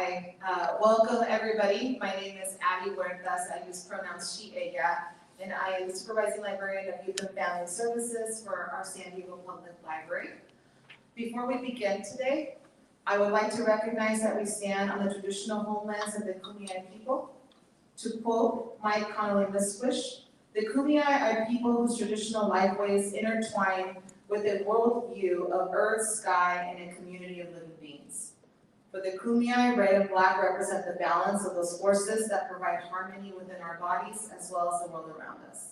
Hi, welcome everybody. My name is Abby Huertas. I use pronouns she, ella, and I am the Supervising Librarian of Youth and Family Services for our San Diego Public Library. Before we begin today, I would like to recognize that we stand on the traditional homelands of the Kumeyaay people. To quote Mike Connolly-Misquish, the Kumeyaay are people whose traditional lifeways intertwine with a worldview of earth, sky, and a community of living beings. For the Kumeyaay, red and black represent the balance of those forces that provide harmony within our bodies as well as the world around us.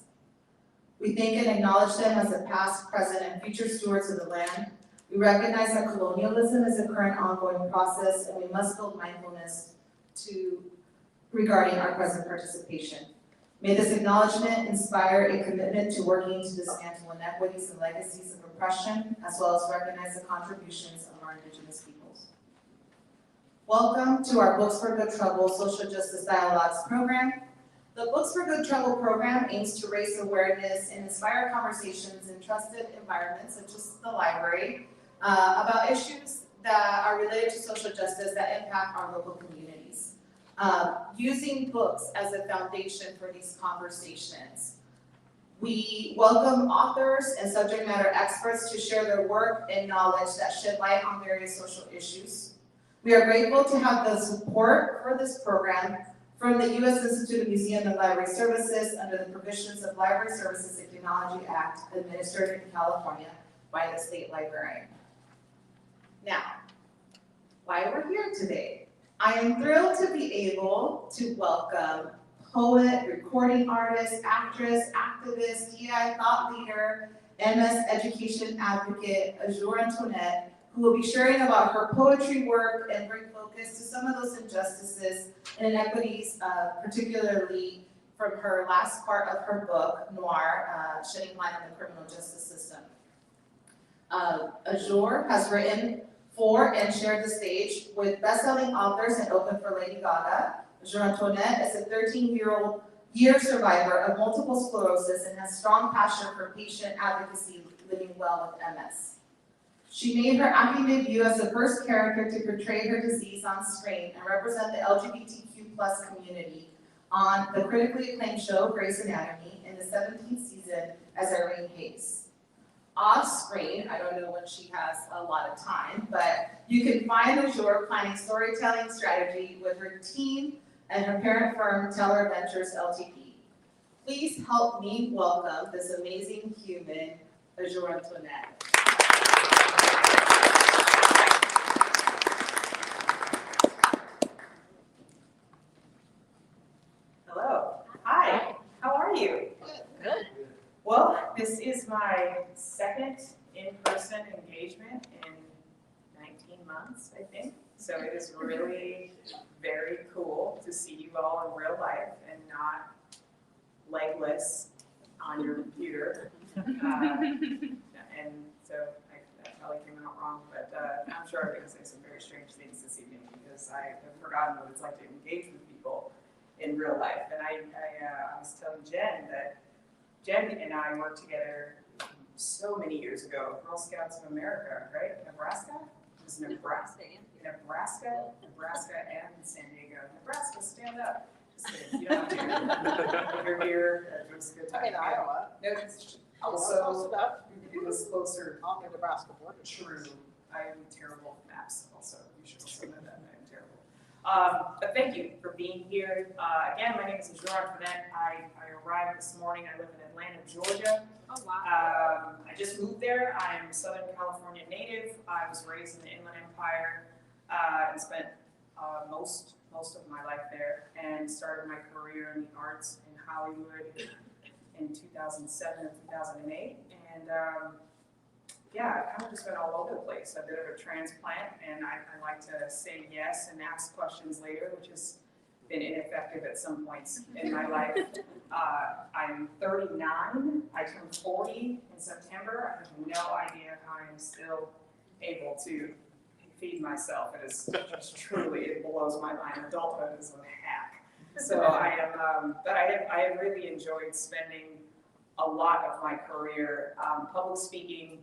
We thank and acknowledge them as the past, present, and future stewards of the land. We recognize that colonialism is a current ongoing process, and we must build mindfulness regarding our present participation. May this acknowledgement inspire a commitment to working to dismantle inequities and legacies of oppression, as well as recognize the contributions of our Indigenous peoples. Welcome to our Books for Good Trouble Social Justice Dialogs program. The Books for Good Trouble program aims to raise awareness and inspire conversations in trusted environments such as the library about issues that are related to social justice that impact our local communities. Using books as a foundation for these conversations. We welcome authors and subject matter experts to share their work and knowledge that shed light on various social issues. We are grateful to have the support for this program from the U.S. Institute of Museum and Library Services under the provisions of Library Services and Technology Act, administered in California by the State Librarian. Now, why we're here today. I am thrilled to be able to welcome poet, recording artist, actress, activist, DEI thought leader, MS education advocate, Azure Antoinette, who will be sharing about her poetry work and bring focus to some of those injustices and inequities, particularly from her last part of her book, NOIR, Shedding Light on the Criminal Justice System. Azure has written for and shared the stage with best-selling authors and opened for Lady Gaga. Azure Antoinette is a 13-year survivor of multiple sclerosis and has strong passion for patient advocacy, living well with MS. She made her acting debut as the first character to portray her disease on screen and represent the LGBTQ+ community on the critically acclaimed show Grey's Anatomy in the 17th season as Irene Hayes. Off screen, I don't know when she has a lot of time, but you can find Azure planning storytelling strategy with her team and her parent firm, Teller Ventures Ltd. Please help me welcome this amazing human, Azure Antoinette. Hello. Hi. How are you? Good. Well, this is my second in-person engagement in 19 months, I think. So it is really very cool to see you all in real life and not legless on your computer. And so that probably came out wrong, but I'm sure I'm going to say some very strange things this evening because I have forgotten what it's like to engage with people in real life. And I was telling Jen that Jen and I worked together so many years ago, Girl Scouts of America, right? Nebraska? It was Nebraska and San Diego. Nebraska, stand up. Just kidding, you don't have to. You're here, it was a good time. In Iowa. No, it's also, it was closer. On the Nebraska border. True. I am terrible at maps also. You should also know that I am terrible. But thank you for being here. Again, my name is George Floyd. I arrived this morning. I live in Atlanta, Georgia. Oh, wow. I just moved there. I am a Southern California native. I was raised in the Inland Empire and spent most of my life there, and started my career in the arts in Hollywood in 2007 and 2008. And yeah, I kind of just been all over the place. A bit of a transplant, and I like to say yes and ask questions later, which has been ineffective at some points in my life. I'm 39. I turned 40 in September. I have no idea how I'm still able to feed myself. It is just truly, it blows my mind. Adulthood is a hack. So I am, but I have really enjoyed spending a lot of my career public speaking,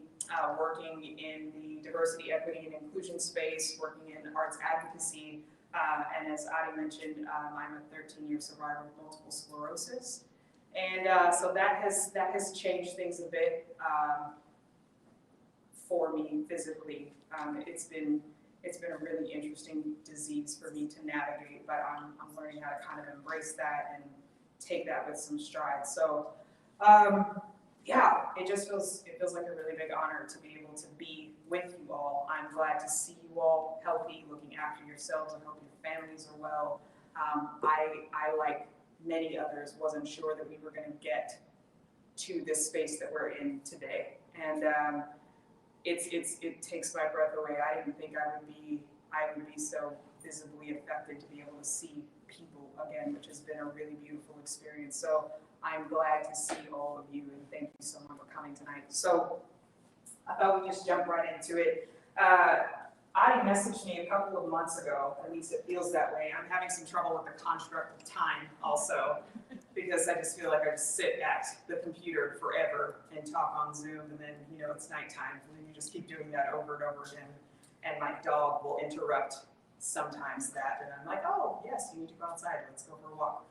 working in the diversity, equity, and inclusion space, working in arts advocacy, And as Adi mentioned, I'm a 13-year survivor of multiple sclerosis. And so that has changed things a bit for me physically. It's been a really interesting disease for me to navigate, but I'm learning how to kind of embrace that and take that with some stride. So yeah, it feels like a really big honor to be able to be with you all. I'm glad to see you all healthy, looking after yourselves. I hope your families are well. I like many others, wasn't sure that we were going to get to this space that we're in today, and it takes my breath away. I didn't think I would be so visibly affected to be able to see people again, which has been a really beautiful experience. So I'm glad to see all of you, and thank you so much for coming tonight. So I thought we'd just jump right into it. Adi messaged me a couple of months ago, at least it feels that way. I'm having some trouble with the construct of time also, because I just feel like I just sit at the computer forever and talk on Zoom, and then, you know, it's nighttime, and then you just keep doing that over and over again. And my dog will interrupt sometimes that, and I'm like, oh, yes, you need to go outside, let's go for a walk.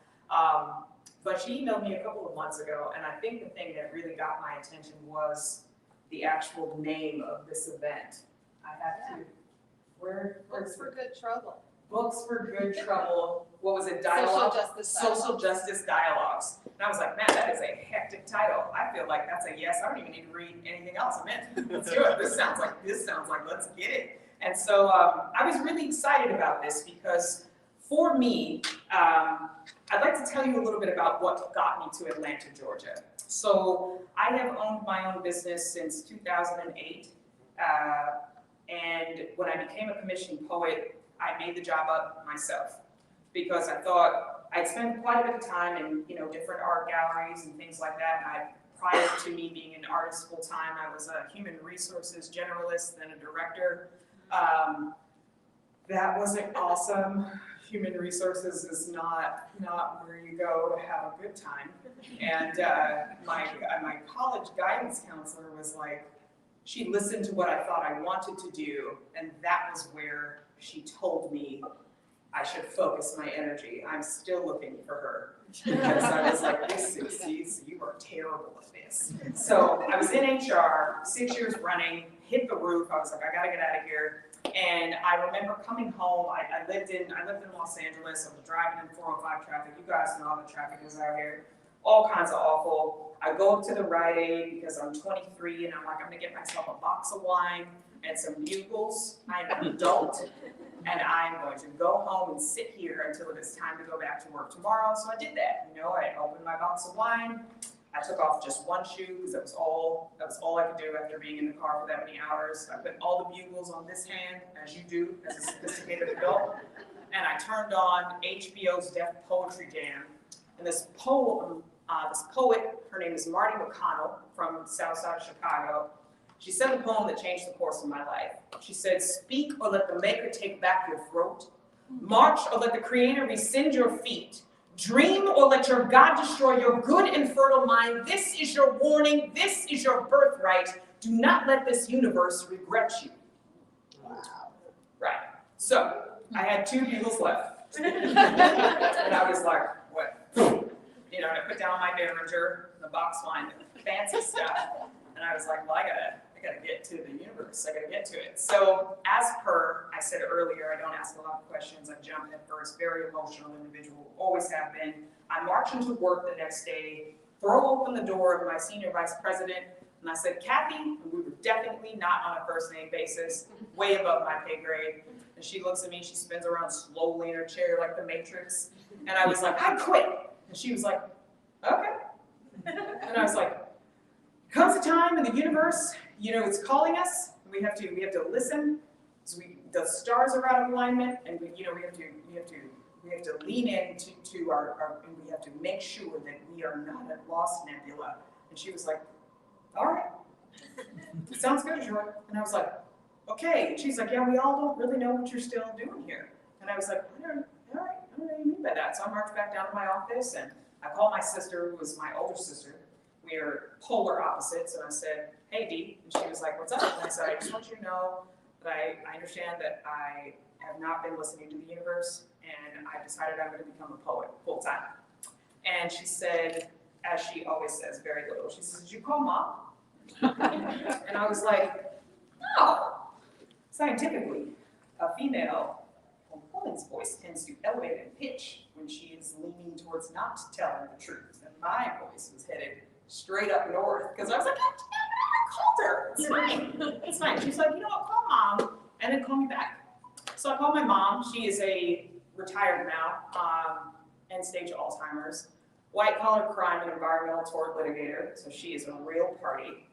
But she emailed me a couple of months ago, and I think the thing that really got my attention was the actual name of this event. I have to, Books for Good Trouble. Books for Good Trouble. What was it? Dialogue? Social Justice Dialogs. And I was like, man, that is a hectic title. I feel like that's a yes. I don't even need to read anything else. I'm in. Let's do it. This sounds like let's get it. And so I was really excited about this because for me, I'd like to tell you a little bit about what got me to Atlanta, Georgia. So I have owned my own business since 2008. And when I became a commissioned poet, I made the job up myself because I thought I'd spent quite a bit of time in, you know, different art galleries and things like that. And prior to me being an artist full time, I was a human resources generalist, then a director. That wasn't awesome. Human resources is not where you go to have a good time. And my college guidance counselor was like, she listened to what I thought I wanted to do, and that was where she told me I should focus my energy. I'm still looking for her because I was like, this succeeds, you are terrible at this. So I was in HR, 6 years running, hit the roof. I was like, I gotta get out of here. And I remember coming home. I lived in Los Angeles. I was driving in 405 traffic. You guys know how the traffic is out here. All kinds of awful. I go up to the Rite Aid because I'm 23 and I'm like, I'm gonna get myself a box of wine and some bugles. I'm an adult and I'm going to go home and sit here until it is time to go back to work tomorrow. So I did that. You know, I opened my box of wine. I took off just one shoe because that was all I could do after being in the car for that many hours. I put all the bugles on this hand, as you do as a sophisticated adult, and I turned on HBO's Deaf Poetry Jam. And this poet, her name is Marty McConnell from the south side of Chicago. She said a poem that changed the course of my life. She said, speak or let the maker take back your throat. March or let the creator rescind your feet. Dream or let your God destroy your good and fertile mind. This is your warning. This is your birthright. Do not let this universe regret you. Wow. Right. So I had 2 bugles left. And I was like, what? You know, and I put down my Derringer, the box wine, the fancy stuff. And I was like, well, I gotta get to the universe. I gotta get to it. So as per I said earlier, I don't ask a lot of questions. I jump head first, very emotional individual, always have been. I march into work the next day, throw open the door of my senior vice president, and I said, Kathy, and we were definitely not on a first name basis, way above my pay grade. And she looks at me, she spins around slowly in her chair like the Matrix. And I was like, I quit. And she was like, okay. And I was like, comes a time in the universe, you know, it's calling us. We have to listen. So the stars are out of alignment, and we have to lean in to our and we have to make sure that we are not a lost nebula. And she was like, all right, sounds good, George. And I was like, okay. And she's like, yeah, we all don't really know what you're still doing here. And I was like, all right, I don't know what you mean by that. So I marched back down to my office, and I called my sister, who was my older sister. We are polar opposites, and I said, hey, Dee, and she was like, what's up? And I said, I just want you to know that I understand that I have not been listening to the universe, and I decided I'm going to become a poet full time. And she said, as she always says, very little, she says, did you call Mom? And I was like, no. Scientifically, a female, a woman's voice tends to elevate in pitch when she is leaning towards not telling the truth. And my voice was headed straight up north, because I was like, I called her, it's fine, it's fine. She's like, you know what, call Mom, and then call me back. So I called my mom. She is a retired now, end-stage Alzheimer's, white-collar crime and environmental tort litigator, so she is a real party.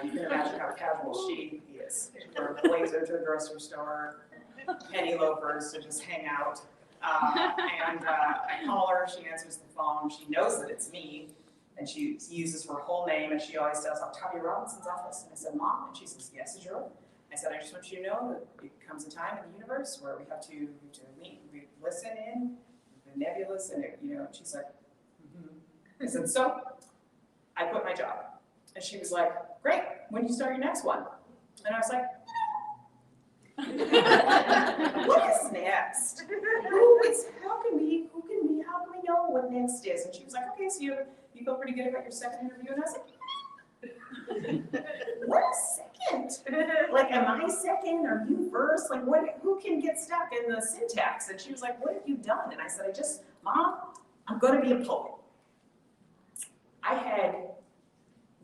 You can imagine how casual she is. She wears a blazer to the grocery store, penny loafers to just hang out. I call her, she answers the phone, she knows that it's me, and she uses her whole name, and she always says, Octavia Robinson's office. And I said, Mom, and she says, yes, Azure. I said, I just want you to know that it comes a time in the universe where we have to meet, we listen in, the nebulous, and she's like, I said, so I quit my job. And she was like, great, when do you start your next one? And I was like, what is next? How can we know what next is? And she was like, okay, so you feel pretty good about your second interview? And I was like, what second? Like, am I second? Are you first? Like, who can get stuck in the syntax? And she was like, what have you done? And I said, Mom, I'm gonna be a poet. I had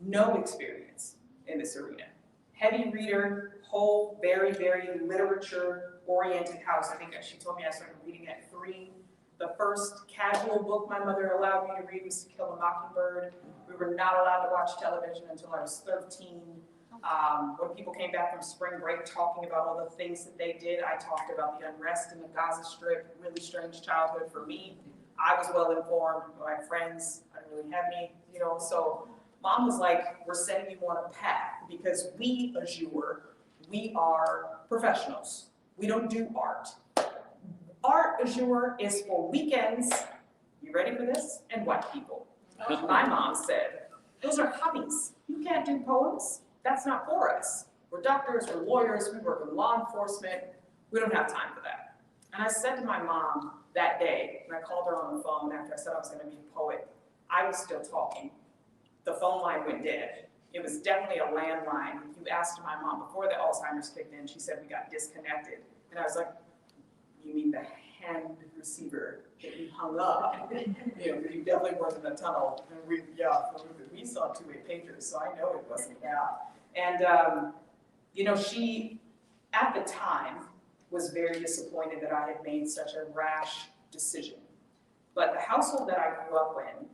no experience in this arena. Heavy reader, whole, very, very literature-oriented house. I think she told me I started reading at 3. The first casual book my mother allowed me to read was To Kill a Mockingbird. We were not allowed to watch television until I was 13. When people came back from spring break talking about all the things that they did, I talked about the unrest in the Gaza Strip, really strange childhood for me. I was well informed, my friends, I didn't really have any, so Mom was like, we're setting you on a path because we, Azure, we are professionals. We don't do art. Art, Azure, is for weekends, you ready for this? And white people. My mom said, those are hobbies. You can't do poems. That's not for us. We're doctors, we're lawyers, we work in law enforcement. We don't have time for that. And I said to my mom that day, and I called her on the phone after I said I was going to be a poet, I was still talking. The phone line went dead. It was definitely a landline. If you asked my mom before the Alzheimer's kicked in, she said we got disconnected. And I was like, you mean the hand receiver that you hung up? You definitely weren't in the tunnel. And we saw two-way pagers, so I know it wasn't that. And, she, at the time, was very disappointed that I had made such a rash decision. But the household that I grew up in,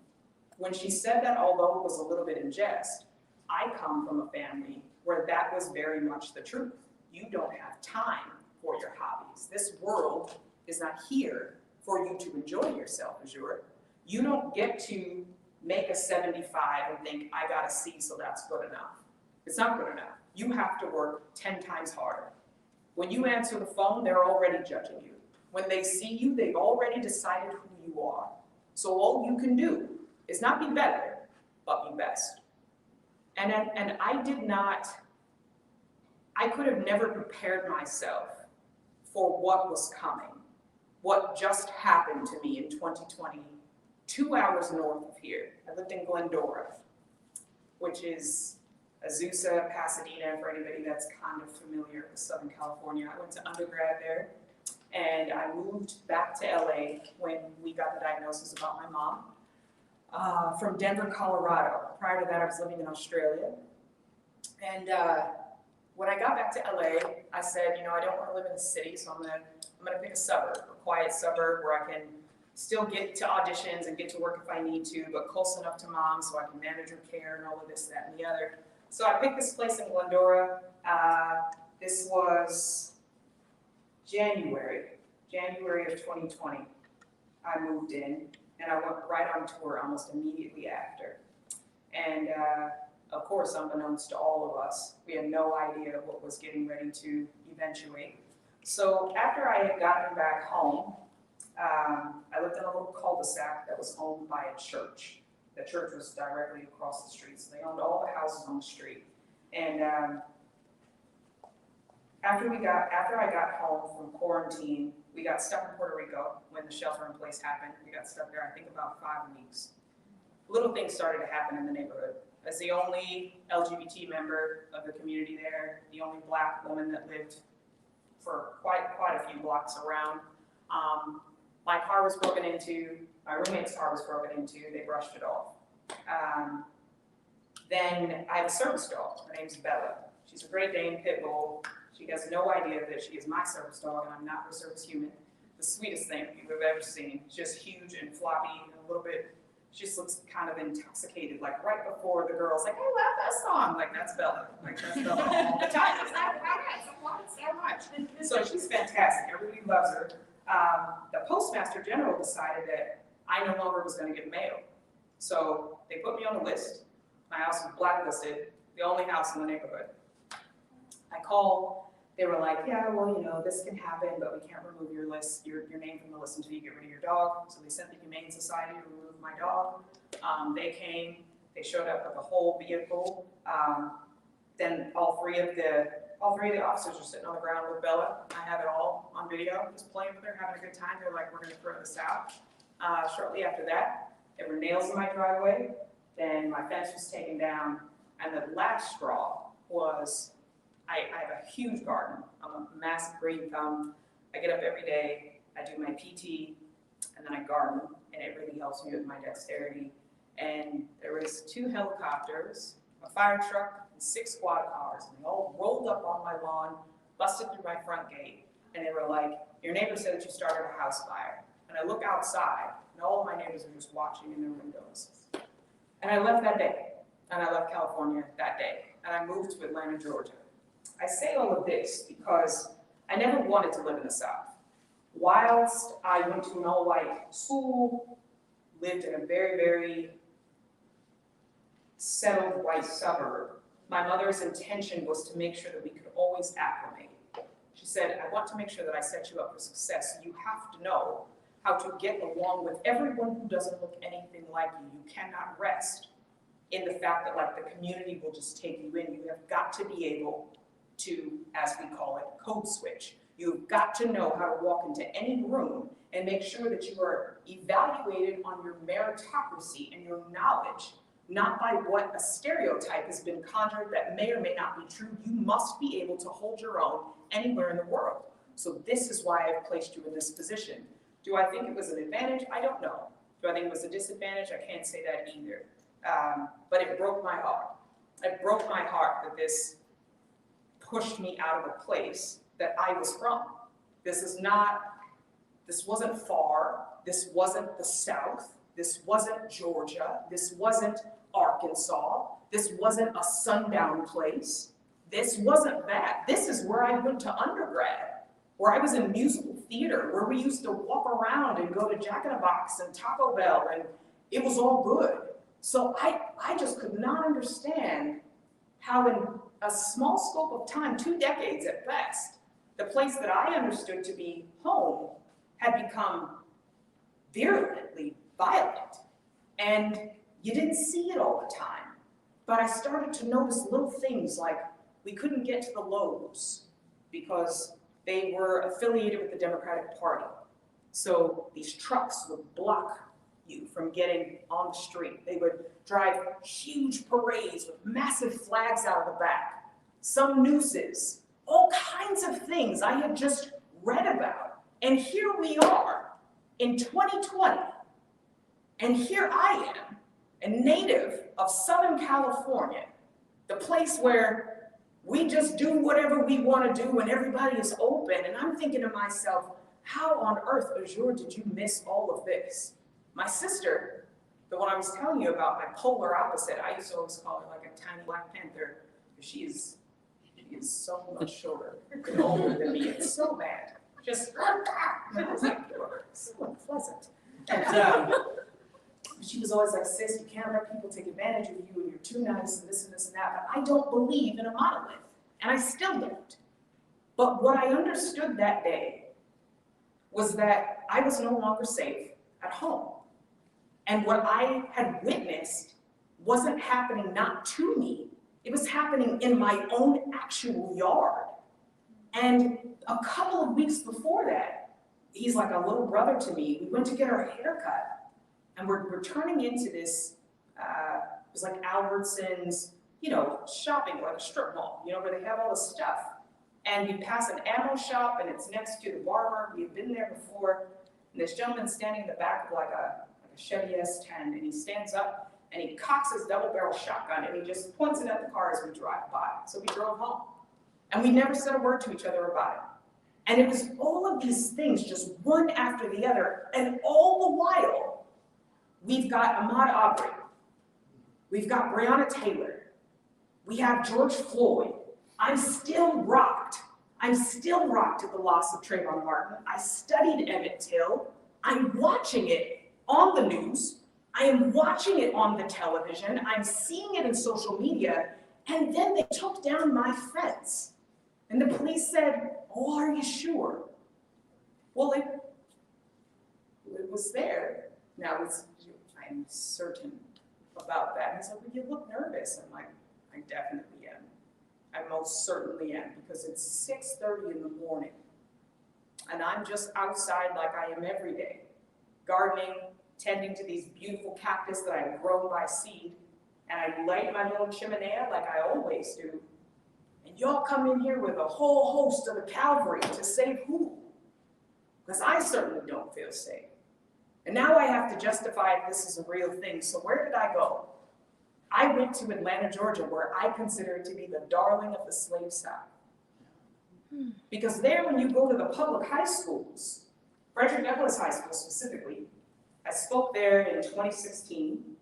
when she said that, although it was a little bit in jest, I come from a family where that was very much the truth. You don't have time for your hobbies. This world is not here for you to enjoy yourself, Azure. You don't get to make a 75 and think, I got a C, so that's good enough. It's not good enough. You have to work 10 times harder. When you answer the phone, they're already judging you. When they see you, they've already decided who you are. So all you can do is not be better, but be best. And I could have never prepared myself for what was coming, what just happened to me in 2020, 2 hours north of here. I lived in Glendora, which is Azusa, Pasadena, for anybody that's kind of familiar with Southern California. I went to undergrad there, and I moved back to LA when we got the diagnosis about my mom from Denver, Colorado. Prior to that, I was living in Australia. And when I got back to LA, I said, I don't want to live in the city, so I'm gonna pick a suburb, a quiet suburb where I can still get to auditions and get to work if I need to, but close enough to mom so I can manage her care and all of this, that, and the other. So I picked this place in Glendora. This was January of 2020. I moved in, and I went right on tour almost immediately after. And of course, unbeknownst to all of us, we had no idea what was getting ready to eventuate. So after I had gotten back home, I lived in a little cul-de-sac that was owned by a church. The church was directly across the street, so they owned all the houses on the street. And After I got home from quarantine, we got stuck in Puerto Rico when the shelter in place happened. We got stuck there, I think, about 5 weeks. Little things started to happen in the neighborhood. As the only LGBT member of the community there, the only Black woman that lived for quite a few blocks around, my car was broken into, my roommate's car was broken into, they brushed it off. Then I have a service dog, her name's Bella. She's a Great Dane Pit Bull. She has no idea that she is my service dog and I'm not her service human. The sweetest thing you've ever seen. Just huge and floppy and a little bit, she just looks kind of intoxicated, like right before the girl's like, I love that song. Like, that's Bella. Like, that's Bella all the time. It's not I love it so much. So she's fantastic. Everybody loves her. The Postmaster General decided that I no longer was going to get mail. So they put me on the list. My house was blacklisted, the only house in the neighborhood. I called, they were like, yeah, well, you know, this can happen, but we can't remove your name from the list until you get rid of your dog. So they sent the Humane Society to remove my dog. They came, they showed up with a whole vehicle. Then all three of the officers are sitting on the ground with Bella. I have it all on video, just playing with her, having a good time. They're like, we're gonna throw this out. Shortly after that, there were nails in my driveway. Then my fence was taken down. And the last straw was, I have a huge garden. I'm a massive green thumb. I get up every day, I do my PT, and then I garden, and it really helps me with my dexterity. And there was 2 helicopters, a fire truck, and 6 squad cars, and they all rolled up on my lawn, busted through my front gate, and they were like, your neighbor said that you started a house fire. And I look outside, and all of my neighbors are just watching in their windows. And I left that day, and I left California that day, and I moved to Atlanta, Georgia. I say all of this because I never wanted to live in the South. Whilst I went to an all-white school, lived in a very, very settled white suburb, my mother's intention was to make sure that we could always acclimate. She said, I want to make sure that I set you up for success. You have to know how to get along with everyone who doesn't look anything like you. You cannot rest in the fact that like the community will just take you in. You have got to be able to, as we call it, code switch. You've got to know how to walk into any room and make sure that you are evaluated on your meritocracy and your knowledge, not by what a stereotype has been conjured that may or may not be true. You must be able to hold your own anywhere in the world. So this is why I've placed you in this position. Do I think it was an advantage? I don't know. Do I think it was a disadvantage? I can't say that either. But it broke my heart. It broke my heart that this pushed me out of a place that I was from. This wasn't far. This wasn't the South. This wasn't Georgia. This wasn't Arkansas. This wasn't a sundown place. This wasn't that. This is where I went to undergrad, where I was in musical theater, where we used to walk around and go to Jack in the Box and Taco Bell, and it was all good. So I just could not understand how in a small scope of time, 2 decades at best, the place that I understood to be home had become virulently violent. And you didn't see it all the time. But I started to notice little things like we couldn't get to the Lowe's because they were affiliated with the Democratic Party. So these trucks would block you from getting on the street. They would drive huge parades with massive flags out of the back, some nooses, all kinds of things I had just read about. And here we are in 2020, and here I am, a native of Southern California, the place where we just do whatever we want to do and everybody is open. And I'm thinking to myself, how on earth, Azure, did you miss all of this? My sister, the one I was telling you about, my polar opposite, I used to always call her like a tiny Black Panther. She is so much shorter and older than me. It's so bad. Just, it's like, you're so unpleasant. And she was always like, sis, you can't let people take advantage of you and you're too nice and this and this and that. But I don't believe in a monolith. And I still don't. But what I understood that day was that I was no longer safe at home. And what I had witnessed wasn't happening not to me, it was happening in my own actual yard. And a couple of weeks before that, he's like a little brother to me. We went to get our hair cut, and we're turning into this, it was like Albertsons, you know, shopping, like a strip mall, you know, where they have all the stuff. And you pass an ammo shop, and it's next to the barber. We've been there before. And this gentleman's standing in the back of like a Chevy S10, and he stands up, and he cocks his double-barrel shotgun, and he just points it at the car as we drive by. So we drove home. And we never said a word to each other about it. And it was all of these things, just one after the other. And all the while, we've got Ahmaud Arbery. We've got Breonna Taylor. We have George Floyd. I'm still rocked. I'm still rocked at the loss of Trayvon Martin. I studied Emmett Till. I'm watching it on the news. I am watching it on the television. I'm seeing it in social media. And then they took down my fence. And the police said, "Oh, are you sure?" Well, it was there. Now, I'm certain about that. And he's like, "Well, you look nervous." I'm like, "I definitely am. I most certainly am, because it's 6:30 in the morning. And I'm just outside like I am every day, gardening, tending to these beautiful cactus that I've grown by seed. And I light my little chimenea like I always do. And y'all come in here with a whole host of the cavalry to save who? Because I certainly don't feel safe. And now I have to justify if this is a real thing. So where did I go? I went to Atlanta, Georgia, where I consider it to be the darling of the slave South. Because there, when you go to the public high schools, Frederick Douglass High School specifically, I spoke there in 2016.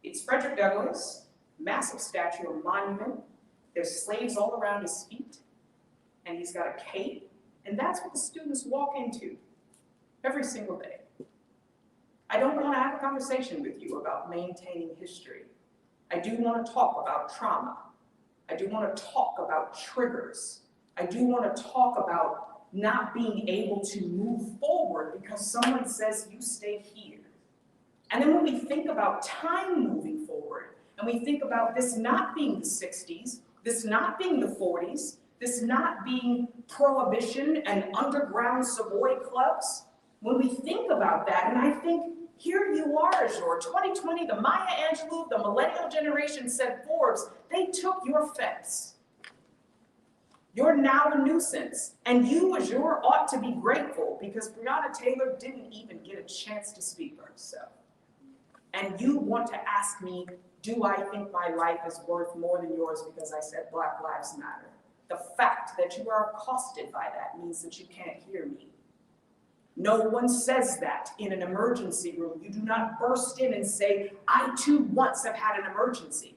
It's Frederick Douglass, massive statue, a monument. There's slaves all around his feet, and he's got a cape, and that's what the students walk into every single day. I don't want to have a conversation with you about maintaining history. I do want to talk about trauma. I do want to talk about triggers. I do want to talk about not being able to move forward because someone says you stay here. And then when we think about time moving forward, and we think about this not being the 60s, this not being the 40s, this not being prohibition and underground Savoy clubs, when we think about that, and I think, here you are, Azure, 2020, the Maya Angelou, the millennial generation said Forbes, they took your fence. You're now a nuisance. And you, Azure, ought to be grateful because Breonna Taylor didn't even get a chance to speak for herself. And you want to ask me, do I think my life is worth more than yours because I said Black Lives Matter? The fact that you are accosted by that means that you can't hear me. No one says that in an emergency room. You do not burst in and say, I too once have had an emergency.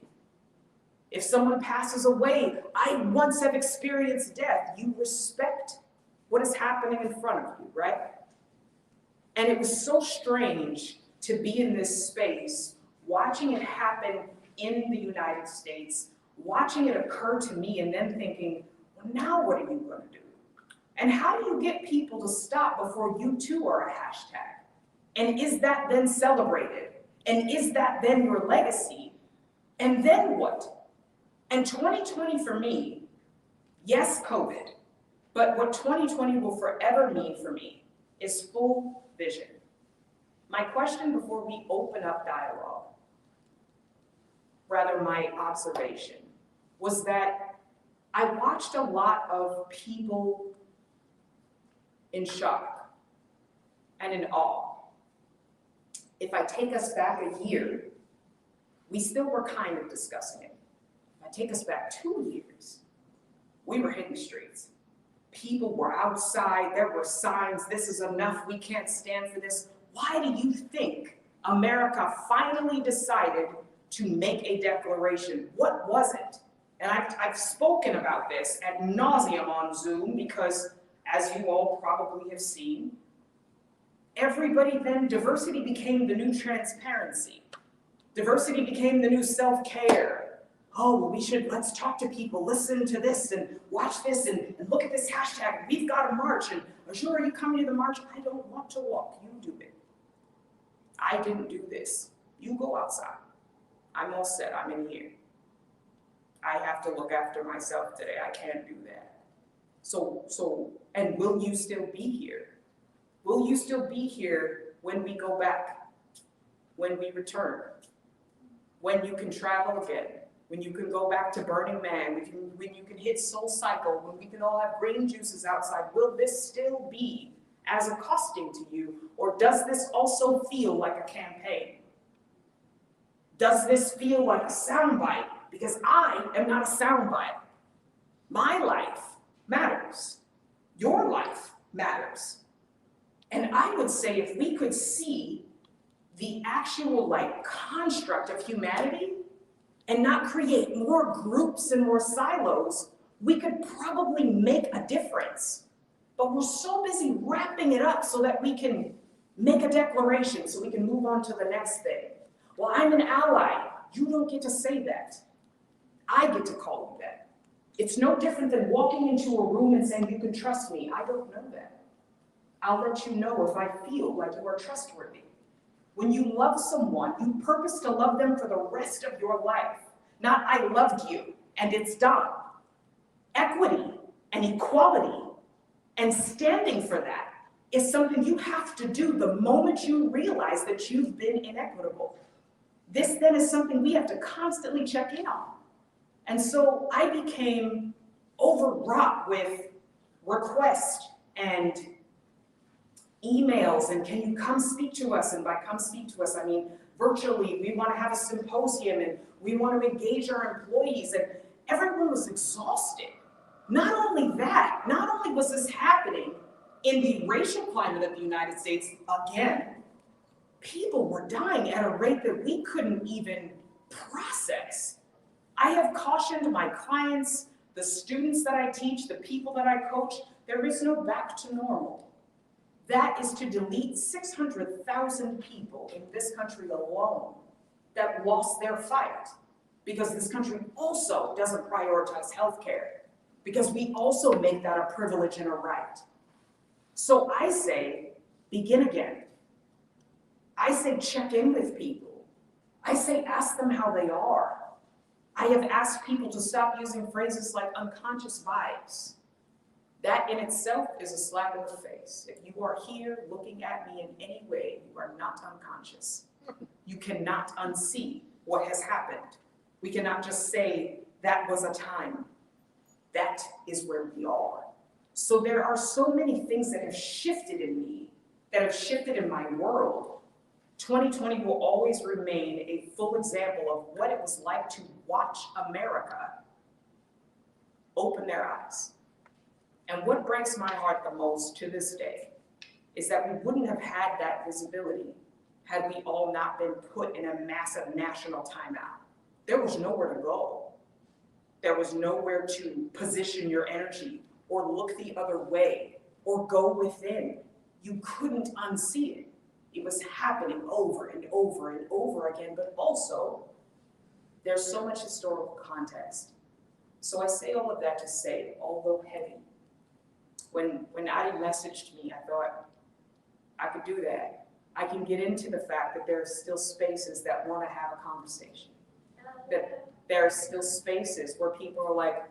If someone passes away, I once have experienced death. You respect what is happening in front of you, right? And it was so strange to be in this space, watching it happen in the United States, watching it occur to me and then thinking, well, now what are you going to do? And how do you get people to stop before you too are a hashtag? And is that then celebrated? And is that then your legacy? And then what? And 2020 for me, yes, COVID, but what 2020 will forever mean for me is full vision. My question before we open up dialogue, rather my observation, was that I watched a lot of people in shock and in awe. If I take us back a year, we still were kind of discussing it. If I take us back 2 years, we were hitting the streets. People were outside, there were signs, this is enough, we can't stand for this. Why do you think America finally decided to make a declaration? What was it? And I've spoken about this ad nauseum on Zoom because, as you all probably have seen, everybody then, diversity became the new transparency. Diversity became the new self-care. Oh, let's talk to people, listen to this and watch this and look at this hashtag. We've got a march and Azure, are you coming to the march? I don't want to walk, you do it. I didn't do this. You go outside. I'm all set, I'm in here. I have to look after myself today, I can't do that. And will you still be here? Will you still be here when we go back? When we return? When you can travel again? When you can go back to Burning Man? When you can hit Soul Cycle? When we can all have green juices outside? Will this still be as accosting to you? Or does this also feel like a campaign? Does this feel like a soundbite? Because I am not a soundbite. My life matters. Your life matters. And I would say if we could see the actual construct of humanity and not create more groups and more silos, we could probably make a difference. But we're so busy wrapping it up so that we can make a declaration, so we can move on to the next thing. Well, I'm an ally. You don't get to say that. I get to call you that. It's no different than walking into a room and saying, you can trust me. I don't know that. I'll let you know if I feel like you are trustworthy. When you love someone, you purpose to love them for the rest of your life. Not, I loved you, and it's done. Equity and equality and standing for that is something you have to do the moment you realize that you've been inequitable. This then is something we have to constantly check in on. And so I became overwrought with requests and emails and can you come speak to us? And by come speak to us, I mean virtually, we want to have a symposium and we want to engage our employees, and everyone was exhausted. Not only that, not only was this happening in the racial climate of the United States, again, people were dying at a rate that we couldn't even process. I have cautioned my clients, the students that I teach, the people that I coach, there is no back to normal. That is to delete 600,000 people in this country alone that lost their fight, because this country also doesn't prioritize healthcare, because we also make that a privilege and a right. So I say, begin again. I say, check in with people. I say, ask them how they are. I have asked people to stop using phrases like unconscious bias. That in itself is a slap in the face. If you are here looking at me in any way, you are not unconscious. You cannot unsee what has happened. We cannot just say that was a time. That is where we are. So there are so many things that have shifted in me, that have shifted in my world. 2020 will always remain a full example of what it was like to watch America open their eyes. And what breaks my heart the most to this day is that we wouldn't have had that visibility had we all not been put in a massive national timeout. There was nowhere to go. There was nowhere to position your energy or look the other way or go within. You couldn't unsee it. It was happening over and over and over again, but also there's so much historical context. So I say all of that to say, although heavy, when Adi messaged me, I thought, I could do that. I can get into the fact that there are still spaces that want to have a conversation. That there are still spaces where people are like,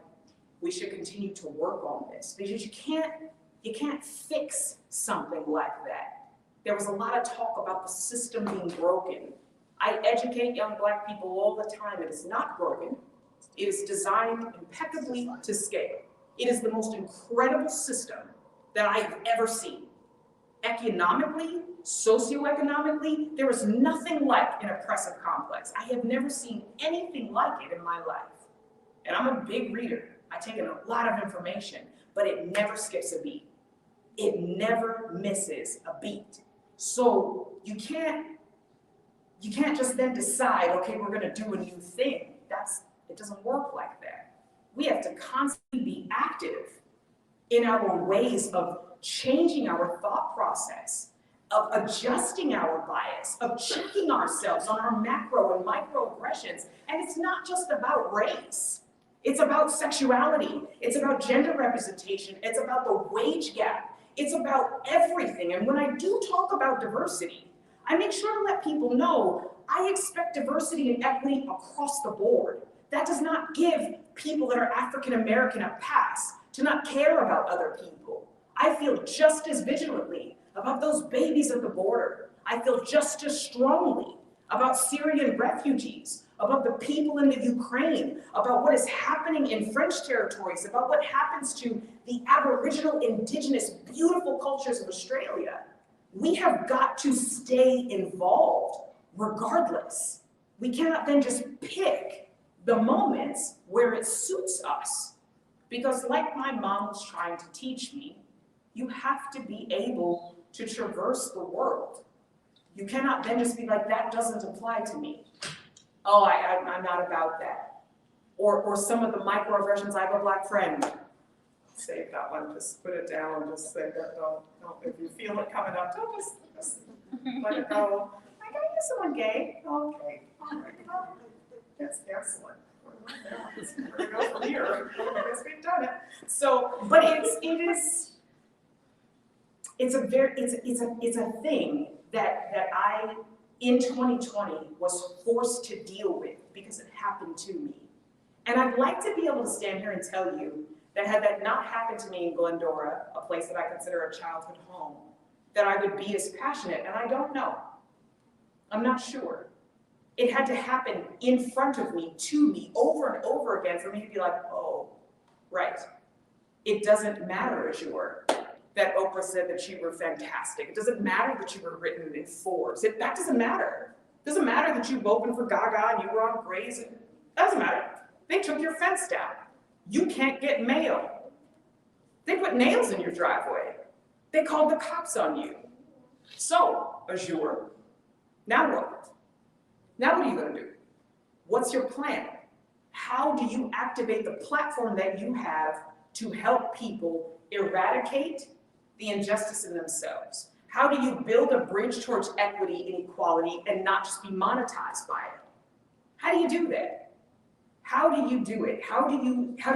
we should continue to work on this. Because you can't fix something like that. There was a lot of talk about the system being broken. I educate young Black people all the time. It is not broken. It is designed impeccably to scale. It is the most incredible system that I've ever seen. Economically, socioeconomically, there is nothing like an oppressive complex. I have never seen anything like it in my life. And I'm a big reader. I take in a lot of information, but it never skips a beat. It never misses a beat. So you can't just then decide, okay, we're gonna do a new thing. It doesn't work like that. We have to constantly be active in our ways of changing our thought process, of adjusting our bias, of checking ourselves on our macro and microaggressions. And it's not just about race. It's about sexuality. It's about gender representation. It's about the wage gap. It's about everything. And when I do talk about diversity, I make sure to let people know I expect diversity and equity across the board. That does not give people that are African American a pass to not care about other people. I feel just as vigilantly about those babies at the border. I feel just as strongly about Syrian refugees, about the people in the Ukraine, about what is happening in French territories, about what happens to the Aboriginal, Indigenous, beautiful cultures of Australia. We have got to stay involved regardless. We cannot then just pick the moments where it suits us. Because like my mom was trying to teach me, you have to be able to traverse the world. You cannot then just be like, that doesn't apply to me. Oh, I'm not about that. Or some of the microaggressions, I have a black friend. Save that one, just put it down and just say that, don't, if you feel it coming up, don't just let it go. I gotta use someone gay. Okay, all right, well, that's excellent. We're gonna go from here. I guess we've done it. So, but it's a thing that I, in 2020, was forced to deal with because it happened to me. And I'd like to be able to stand here and tell you that had that not happened to me in Glendora, a place that I consider a childhood home, that I would be as passionate, and I don't know. I'm not sure. It had to happen in front of me, to me, over and over again for me to be like, oh, right. It doesn't matter, Azure, that Oprah said that you were fantastic. It doesn't matter that you were written in Forbes. That doesn't matter. It doesn't matter that you opened for Gaga and you were on Grey's. That doesn't matter. They took your fence down. You can't get mail. They put nails in your driveway. They called the cops on you. So, Azure, now what? Now what are you going to do? What's your plan? How do you activate the platform that you have to help people eradicate the injustice in themselves? How do you build a bridge towards equity and equality and not just be monetized by it? How do you do that? How do you do it? How do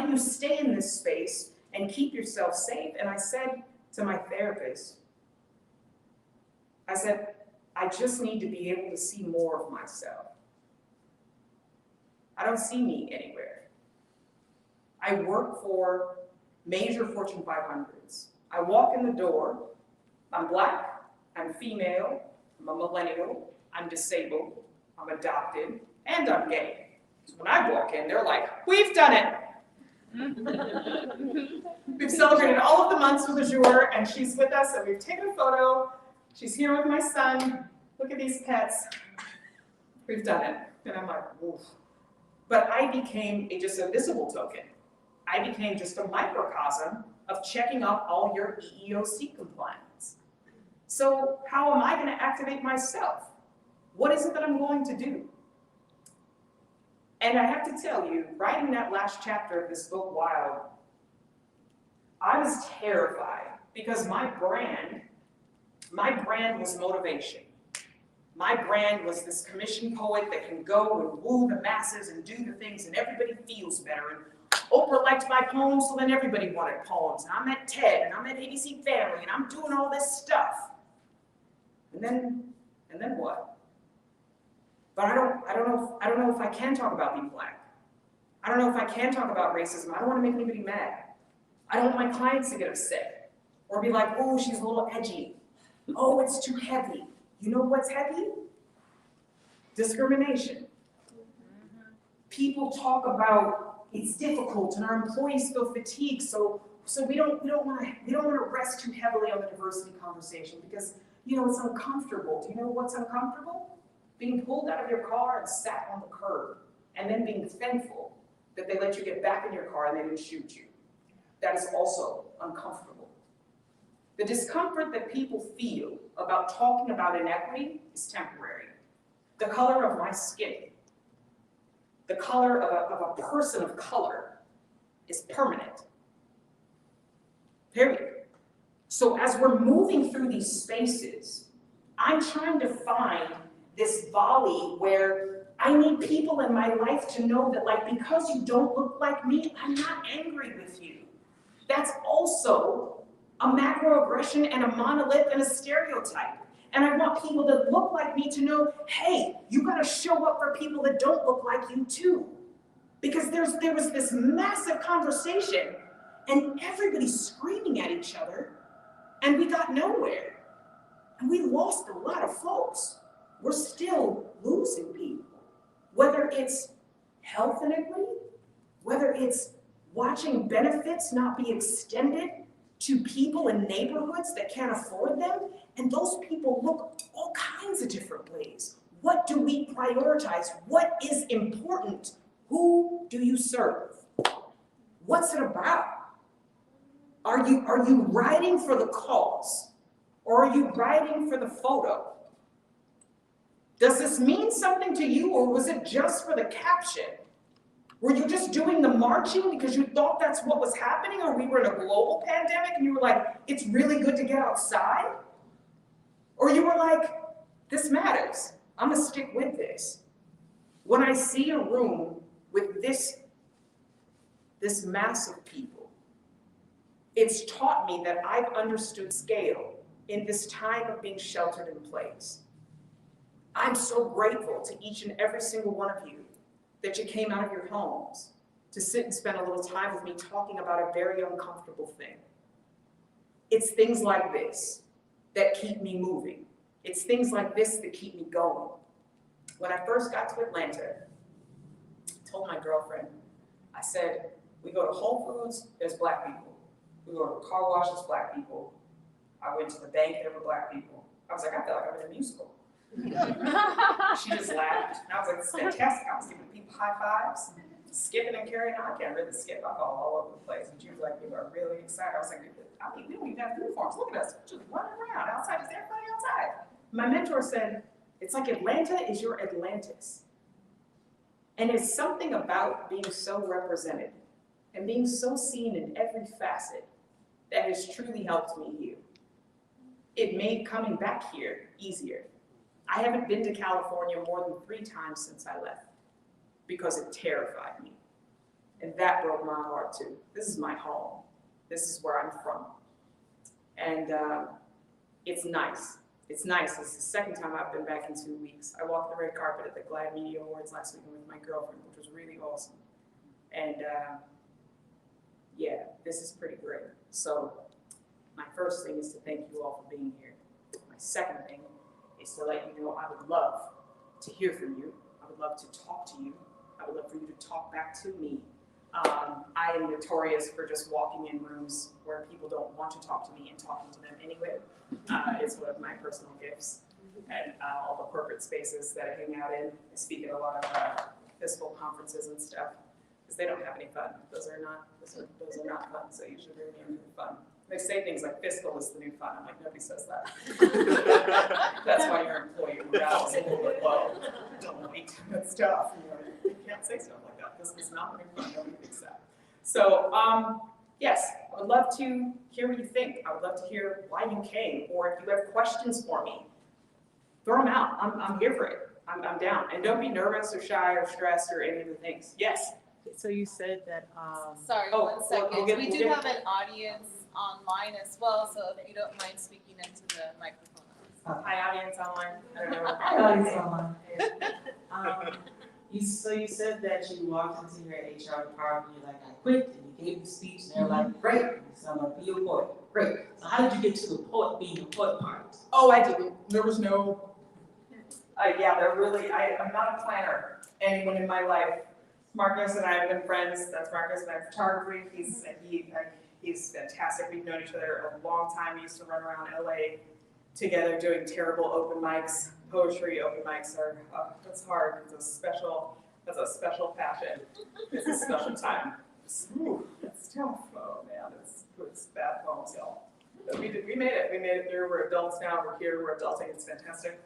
you stay in this space and keep yourself safe? And I said to my therapist, I said, I just need to be able to see more of myself. I don't see me anywhere. I work for major Fortune 500s. I walk in the door, I'm black, I'm female, I'm a millennial, I'm disabled, I'm adopted, and I'm gay. So when I walk in, they're like, we've done it. We've celebrated all of the months with Azure, and she's with us, and we've taken a photo. She's here with my son. Look at these pets. We've done it. And I'm like, oof. But I became just a visible token. I became just a microcosm of checking off all your EEOC compliance. So how am I going to activate myself? What is it that I'm going to do? And I have to tell you, writing that last chapter of this book, Whyld, I was terrified because my brand was motivation. My brand was this commissioned poet that can go and woo the masses and do the things and everybody feels better. And Oprah liked my poems, so then everybody wanted poems. And I'm at TED and I'm at ABC Family and I'm doing all this stuff. And then what? But I don't know if I can talk about being black. I don't know if I can talk about racism. I don't want to make anybody mad. I don't want my clients to get upset or be like, oh, she's a little edgy. Oh, it's too heavy. You know what's heavy? Discrimination. People talk about it's difficult and our employees feel fatigued, so we don't want to rest too heavily on the diversity conversation because it's uncomfortable. Do you know what's uncomfortable? Being pulled out of your car and sat on the curb, and then being thankful that they let you get back in your car and they didn't shoot you. That is also uncomfortable. The discomfort that people feel about talking about inequity is temporary. The color of my skin, the color of a person of color is permanent. Period. So as we're moving through these spaces, I'm trying to find this volley where I need people in my life to know that, like, because you don't look like me, I'm not angry with you. That's also a macroaggression and a monolith and a stereotype. And I want people that look like me to know, hey, you gotta show up for people that don't look like you too. Because there was this massive conversation, and everybody's screaming at each other, and we got nowhere. And we lost a lot of folks. We're still losing people. Whether it's health inequity, whether it's watching benefits not be extended to people in neighborhoods that can't afford them, and those people look all kinds of different ways. What do we prioritize? What is important? Who do you serve? What's it about? Are you riding for the cause, or are you riding for the photo? Does this mean something to you, or was it just for the caption? Were you just doing the marching because you thought that's what was happening, or we were in a global pandemic and you were like, it's really good to get outside? Or you were like, this matters, I'm gonna stick with this. When I see a room with this mass of people, it's taught me that I've understood scale in this time of being sheltered in place. I'm so grateful to each and every single one of you that you came out of your homes to sit and spend a little time with me talking about a very uncomfortable thing. It's things like this that keep me moving. It's things like this that keep me going. When I first got to Atlanta, I told my girlfriend, I said, we go to Whole Foods, there's black people. We go to a car wash, there's black people. I went to the bank, there were black people. I was like, I feel like I'm in a musical. She just laughed, and I was like, this is fantastic. I was giving people high fives, skipping and carrying on. I can't really skip, I go all over the place. And she was like, you are really excited. I was like, I mean, we don't even have uniforms. Look at us, just running around outside. Is everybody outside? My mentor said, it's like Atlanta is your Atlantis. And it's something about being so represented and being so seen in every facet that has truly helped me heal. It made coming back here easier. I haven't been to California more than 3 times since I left because it terrified me. And that broke my heart too. This is my home. This is where I'm from. And it's nice. It's nice. It's the second time I've been back in 2 weeks. I walked the red carpet at the Glad Media Awards last weekend with my girlfriend, which was really awesome. And yeah, this is pretty great. So my first thing is to thank you all for being here. My second thing is to let you know I would love to hear from you. I would love to talk to you. I would love for you to talk back to me. I am notorious for just walking in rooms where people don't want to talk to me and talking to them anyway. It's one of my personal gifts. And all the corporate spaces that I hang out in. I speak at a lot of fiscal conferences and stuff because they don't have any fun. Those are not fun, so you should really be into fun. They say things like fiscal is the new fun. I'm like, nobody says that. That's why your employee morale is a little bit low. Don't wait, that's tough. You can't say stuff like that. This is not the new fun, nobody thinks that. So, yes, I would love to hear what you think. I would love to hear why you came, or if you have questions for me, throw them out. I'm here for it. I'm down. And don't be nervous or shy or stressed or any of the things. Yes? So you said that, Sorry, Oh, 1 second. we'll get- We we'll do get- have an audience online as well, so if you don't mind speaking into the microphone. Hi, audience online. I don't know. So you said that you walked into your HR department, you're like, I quit, and you gave the speech, and they're like, great, so I'm gonna be a poet. Great. So how did you get to the poet, being a poet part? Oh, I didn't. There was no, yeah, I'm not a planner. Anyone in my life. Marcus and I have been friends. That's Marcus and I have photography. He's fantastic. We've known each other a long time. We used to run around LA together doing terrible open mics. Poetry open mics are, that's hard. That's a special passion. It's a special time. It's tough. Oh man, it's bad poems, y'all. But we made it. We made it through. We're adults now. We're here. We're adulting. It's fantastic.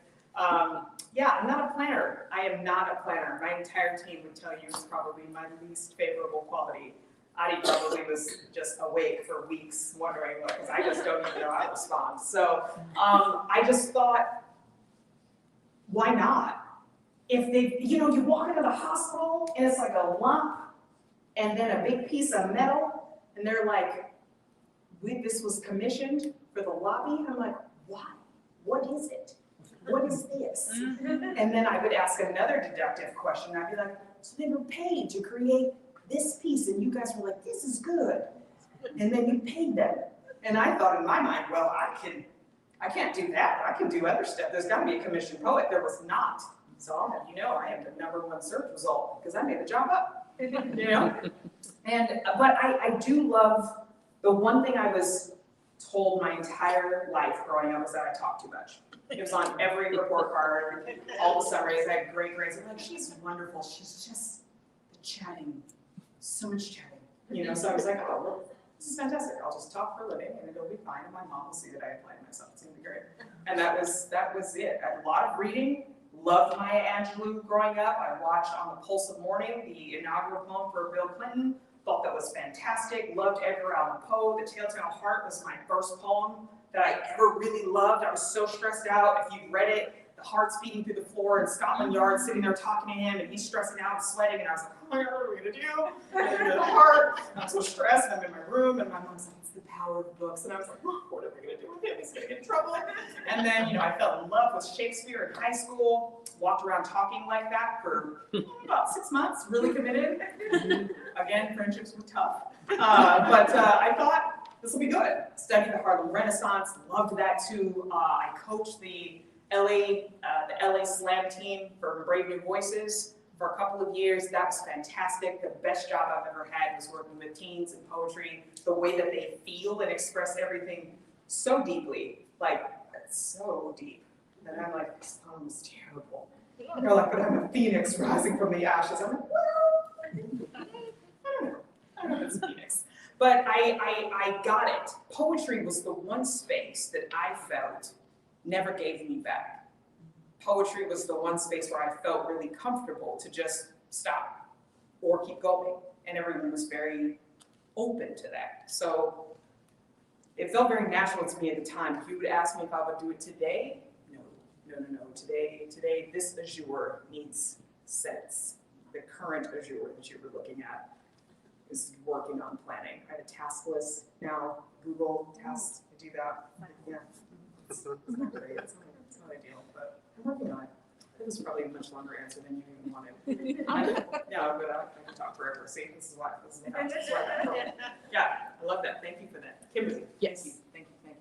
Yeah, I'm not a planner. I am not a planner. My entire team would tell you it's probably my least favorable quality. Adi probably was just awake for weeks wondering what, because I just don't even know how to respond. So I just thought, why not? If they, you walk into the hospital and it's like a lump and then a big piece of metal and they're like, this was commissioned for the lobby. I'm like, why? What is it? What is this? And then I would ask another deductive question. I'd be like, so they were paid to create this piece and you guys were like, this is good. and then you paid them. And I thought in my mind, well, I can't do that, I can do other stuff, there's gotta be a commissioned poet, there was not. So I'll have you know, I am the #1 search result, because I made the job up, you know? But I do love, the one thing I was told my entire life growing up was that I talk too much. It was on every report card, all the summaries, I had great grades, I'm like, she's wonderful, she's just chatting, so much chatting, you know, so I was like, oh, well, this is fantastic, I'll just talk for a living and it'll be fine, and my mom will see that I applied myself, it's gonna be great. And that was it, I had a lot of reading, loved Maya Angelou growing up, I watched On the Pulse of Morning, the inaugural poem for Bill Clinton, thought that was fantastic, loved Edgar Allan Poe, The Telltale Heart was my first poem that I ever really loved, I was so stressed out, if you've read it, the heart's beating through the floor in Scotland Yard, sitting there talking to him, and he's stressing out and sweating, and I was like, oh my God, what are we gonna do? And the heart, and I'm so stressed, and I'm in my room, and my mom's like, it's the power of books, and I was like, oh, what are we gonna do with him? He's gonna get in trouble. And then, you know, I fell in love with Shakespeare in high school, walked around talking like that for about 6 months, really committed. Again, friendships were tough, but I thought this will be good. Studied the Harlem Renaissance, loved that too. I coached the LA Slam team for Brave New Voices for a couple of years. That was fantastic. The best job I've ever had was working with teens and poetry, the way that they feel and express everything so deeply, like so deep. And I'm like, this poem is terrible. They're like, but I'm a phoenix rising from the ashes. I'm like, well, I don't know if it's a phoenix. But I got it. Poetry was the one space that I felt never gave me back. Poetry was the one space where I felt really comfortable to just stop or keep going. And everyone was very open to that. So it felt very natural to me at the time. If you would ask me if I would do it today, no. Today, this Azure needs sense. The current Azure that you were looking at is working on planning. I have a task list now, Google tasks, I do that. Yeah. It's not great, it's not ideal, but I'm working on it. It was probably a much longer answer than you even wanted. Yeah, but I can talk forever. See, this is why yeah, I love that. Thank you for that. Kimberly, Yes. Thank you.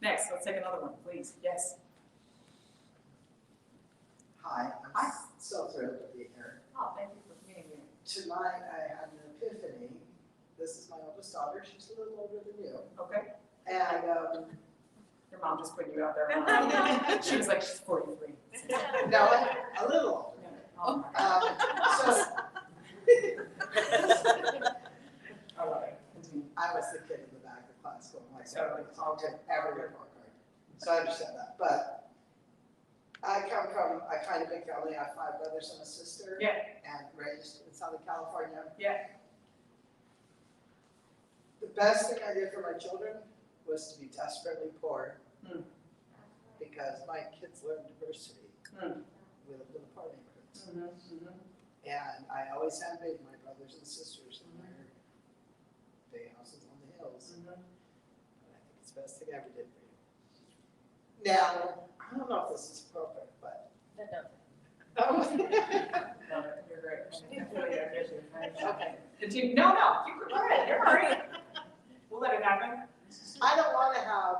Next, let's take another one, please. Yes. Hi, I'm so thrilled to be here. Oh, thank you for being here. Tonight I had an epiphany. This is my oldest daughter, she's a little older than you. Okay. And, Your mom just put you out there. She was like, she's 43. no, a little Oh, older. So, I love it. Continue. I was the kid in the back of class going like, Totally. I'll take every report card. So I understand that, but I come from a kind of big family. I have 5 brothers and a sister. Yeah. And raised in Southern California. Yeah. The best thing I did for my children was to be desperately poor. Because my kids learned diversity. We lived in poor neighborhoods. And I always had made my brothers and sisters in their big houses on the hills. And I think it's the best thing I ever did for you. Now, I don't know if this is appropriate, but. You're great. Okay. Continue. No, you go ahead. You're all right. We'll let it happen. I don't want to have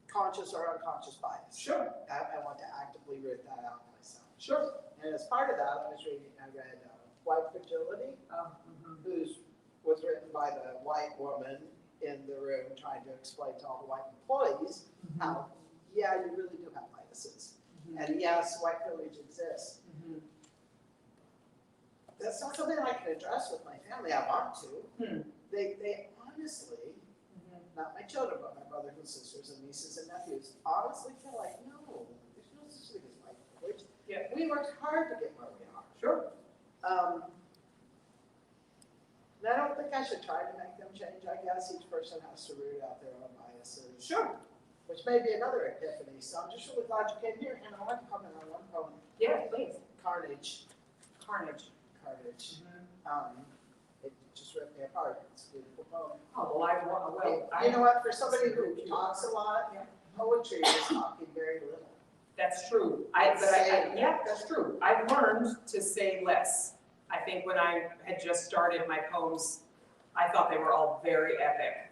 conscious or unconscious bias. Sure. I want to actively root that out myself. Sure. And as part of that, I read White Fragility, was written by the white woman in the room trying to explain to all the white employees how, yeah, you really do have biases. And yes, white privilege exists. That's not something I can address with my family. I want to. They honestly, not my children, but my brothers and sisters and nieces and nephews, honestly feel like, no, there's no such thing as white privilege. Yeah. We worked hard to get where we are. Sure. And I don't think I should try to make them change. I guess each person has to root out their own biases. Sure. Which may be another epiphany. So I'm just really glad you came here. And I want to comment on one poem. Yeah, please. Carnage. It just ripped me apart. It's a beautiful poem. Oh, well, You know what? For somebody who talks a lot, poetry is talking very little. That's true. Yeah, that's true. I've learned to say less. I think when I had just started, my poems I thought they were all very epic.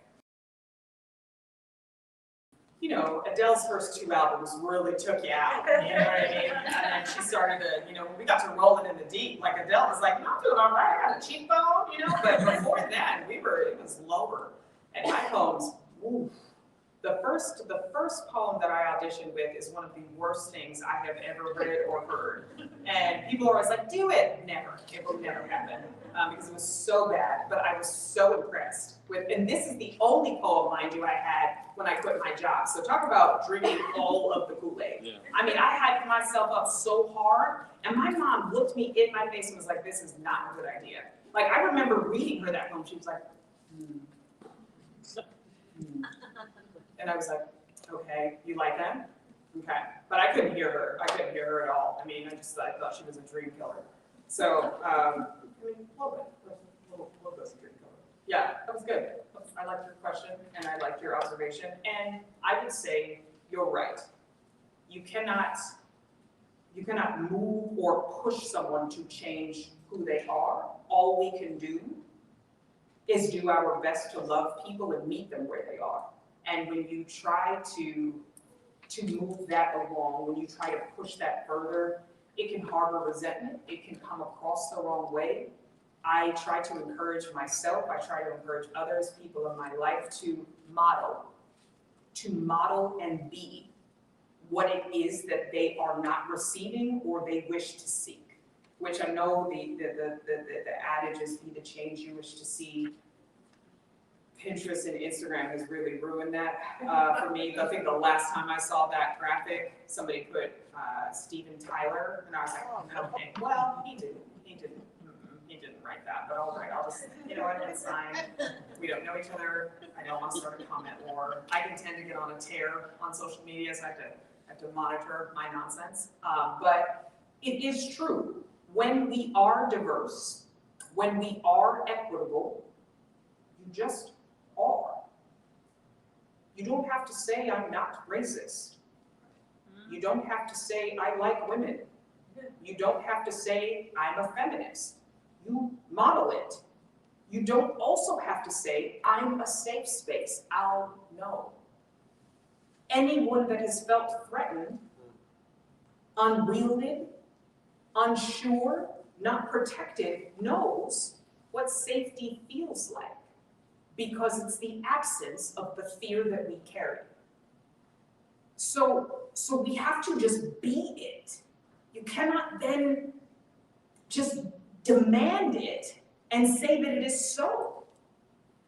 You know, Adele's first 2 albums really took you out, you know what I mean? And then she started to, you know, when we got to Rolling in the Deep, like Adele was like, no, I'm doing all right, I got a cheekbone, you know? But before that, it was lower. And my poems, oof. The first poem that I auditioned with is one of the worst things I have ever read or heard. And people are always like, do it. Never. It will never happen. Because it was so bad, but I was so impressed with, and this is the only poem, mind you, I had when I quit my job. So talk about drinking all of the Kool-Aid. Yeah. I mean, I hyped myself up so hard, and my mom looked me in my face and was like, this is not a good idea. Like, I remember reading her that poem, she was like, And I was like, okay, you like that? Okay. But I couldn't hear her. I couldn't hear her at all. I mean, I thought she was a dream killer. So, I mean, a little bit. A little bit of a dream killer. Yeah, that was good. I liked your question, and I liked your observation. And I would say, you're right. You cannot move or push someone to change who they are. All we can do is do our best to love people and meet them where they are. And when you try to move that along, when you try to push that further, it can harbor resentment. It can come across the wrong way. I try to encourage myself. I try to encourage others, people in my life, to model and be what it is that they are not receiving or they wish to seek. Which I know the adage is be the change you wish to see. Pinterest and Instagram has really ruined that for me. I think the last time I saw that graphic, somebody put Steven Tyler, and I was like, okay, well, he didn't write that, but all right, I'll just, you know what, it's fine. We don't know each other. I don't want to start a comment war. I can tend to get on a tear on social media, so I have to monitor my nonsense. But it is true. When we are diverse, when we are equitable, you just are. You don't have to say I'm not racist. You don't have to say I like women. You don't have to say I'm a feminist. You model it. You don't also have to say I'm a safe space. I'll know. Anyone that has felt threatened, unwielded, unsure, not protected, knows what safety feels like. Because it's the absence of the fear that we carry. So we have to just be it. You cannot then just demand it and say that it is so.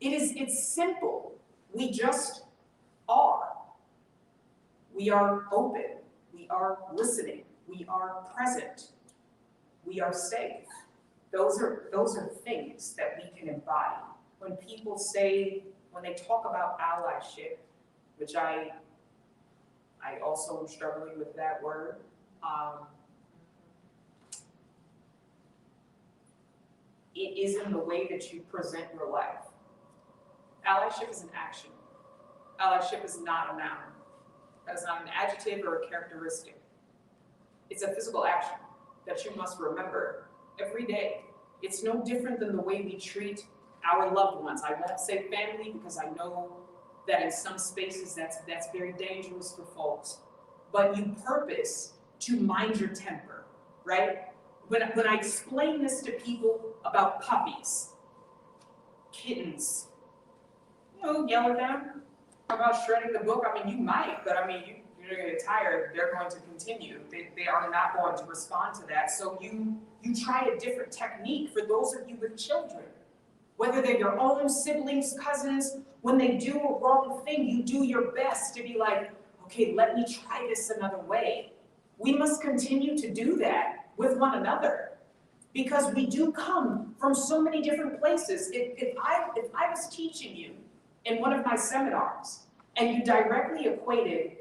It's simple. We just are. We are open. We are listening. We are present. We are safe. Those are things that we can embody. When people say, when they talk about allyship, which I also am struggling with that word, it is in the way that you present your life. Allyship is an action. Allyship is not a noun. That is not an adjective or a characteristic. It's a physical action that you must remember every day. It's no different than the way we treat our loved ones. I won't say family because I know that in some spaces that's very dangerous for folks. But you purpose to mind your temper, right? When I explain this to people about puppies, kittens, yell at them about shredding the book. I mean, you might, but I mean, you're going to get tired. They're going to continue. They are not going to respond to that. So you try a different technique for those of you with children. Whether they're your own siblings, cousins, when they do a wrong thing, you do your best to be like, okay, let me try this another way. We must continue to do that with one another because we do come from so many different places. If I was teaching you in one of my seminars and you directly equated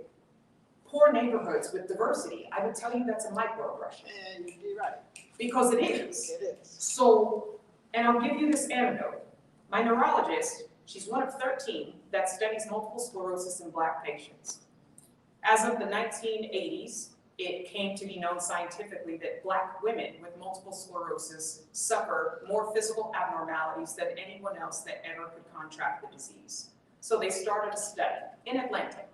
poor neighborhoods with diversity, I would tell you that's a microaggression. And you'd be right. Because it is. It is. So, and I'll give you this anecdote. My neurologist, she's one of 13 that studies multiple sclerosis in Black patients. As of the 1980s, it came to be known scientifically that Black women with multiple sclerosis suffer more physical abnormalities than anyone else that ever could contract the disease. So they started a study in Atlanta,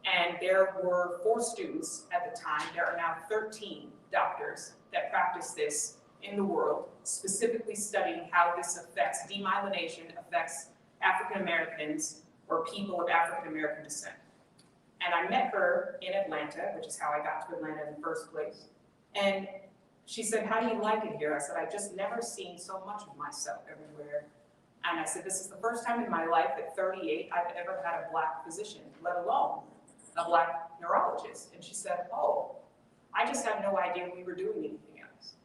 and there were 4 students at the time. There are now 13 doctors that practice this in the world, specifically studying how this affects, demyelination affects African Americans or people of African American descent. And I met her in Atlanta, which is how I got to Atlanta in the first place. And she said, "How do you like it here?" I said, "I've just never seen so much of myself everywhere." And I said, "This is the first time in my life at 38 I've ever had a Black physician, let alone a Black neurologist." And she said, "Oh, I just had no idea we were doing anything else."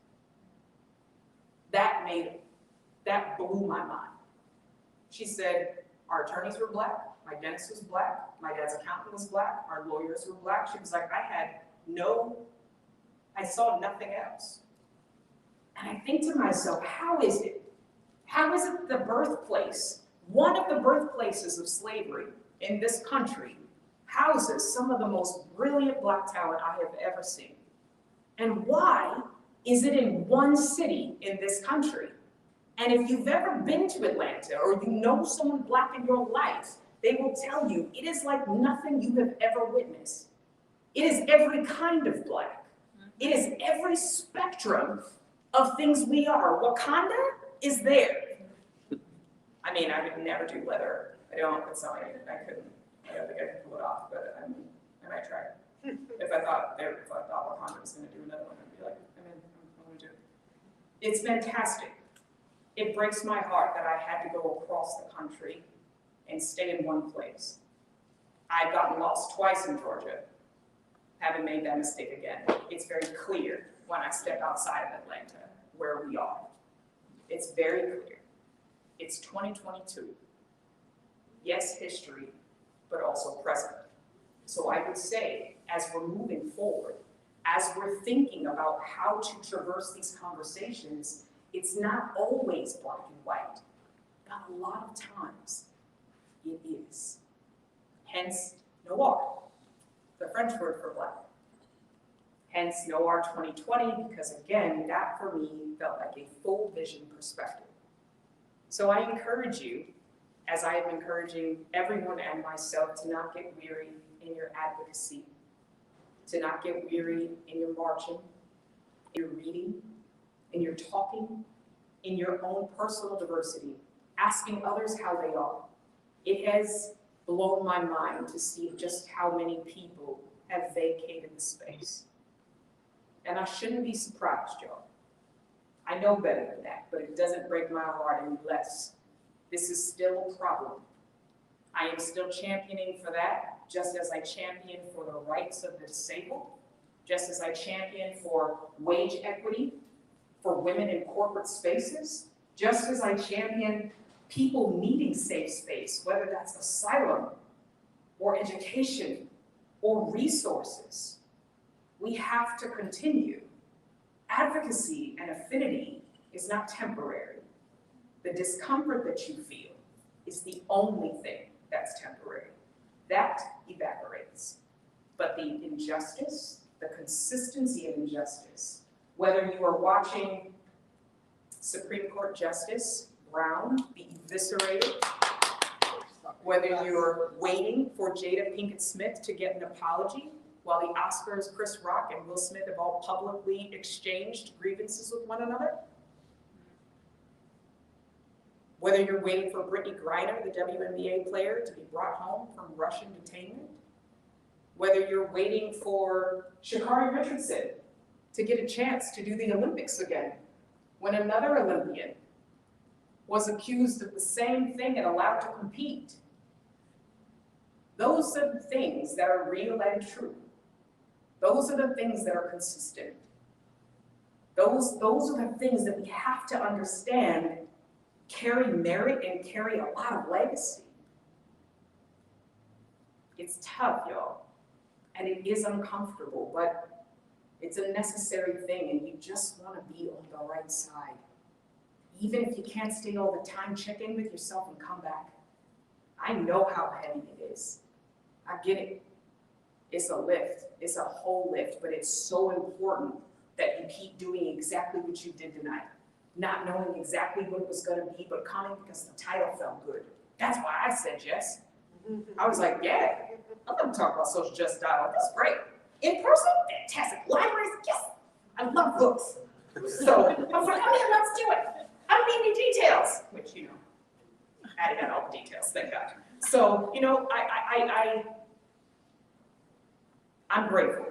That blew my mind. She said, "Our attorneys were Black, my dentist was Black, my dad's accountant was Black, our lawyers were Black." She was like, I saw nothing else. And I think to myself, how is it the birthplace, one of the birthplaces of slavery in this country, houses some of the most brilliant Black talent I have ever seen? And why is it in one city in this country? And if you've ever been to Atlanta or you know someone Black in your life, they will tell you it is like nothing you have ever witnessed. It is every kind of Black. It is every spectrum of things we are. Wakanda is there. I mean, I would never do leather. I don't think I could pull it off, but I might try. If I thought Wakanda was gonna do another one, I'd be like, I'm gonna do it. It's fantastic. It breaks my heart that I had to go across the country and stay in one place. I've gotten lost twice in Georgia. Haven't made that mistake again. It's very clear when I step outside of Atlanta where we are. It's very clear. It's 2022. Yes, history, but also present. So I would say, as we're moving forward, as we're thinking about how to traverse these conversations, it's not always Black and white, but a lot of times it is. Hence, NOIR, the French word for Black. Hence, NOIR 2020, because again, that for me felt like a full vision perspective. So I encourage you, as I am encouraging everyone and myself, to not get weary in your advocacy, to not get weary in your marching, in your reading, in your talking, in your own personal diversity, asking others how they are. It has blown my mind to see just how many people have vacated the space. And I shouldn't be surprised, y'all. I know better than that, but it doesn't break my heart any less. This is still a problem. I am still championing for that, just as I champion for the rights of the disabled, just as I champion for wage equity for women in corporate spaces, just as I champion people needing safe space, whether that's asylum or education or resources. We have to continue. Advocacy and affinity is not temporary. The discomfort that you feel is the only thing that's temporary. That evaporates. But the injustice, the consistency of injustice, whether you are watching Supreme Court Justice Brown be eviscerated, whether you're waiting for Jada Pinkett Smith to get an apology, while the Oscars, Chris Rock and Will Smith have all publicly exchanged grievances with one another, whether you're waiting for Brittany Griner, the WNBA player, to be brought home from Russian detainment, whether you're waiting for Sha'Carri Richardson to get a chance to do the Olympics again, when another Olympian was accused of the same thing and allowed to compete. Those are the things that are real and true. Those are the things that are consistent. Those are the things that we have to understand carry merit and carry a lot of legacy. It's tough, y'all, and it is uncomfortable, but it's a necessary thing, and you just want to be on the right side. Even if you can't stay all the time, check in with yourself and come back. I know how heavy it is. I get it. it's a lift, it's a whole lift, but it's so important that you keep doing exactly what you did tonight. Not knowing exactly what it was gonna be, but coming because the title felt good. That's why I said yes. I was like, yeah, I'm gonna talk about social justice dialogue, that's great. In person, fantastic. Libraries, yes, I love books. So I was like, oh yeah, let's do it. I don't need any details, which, you know, adding out all the details, thank God. So, you know, I'm grateful.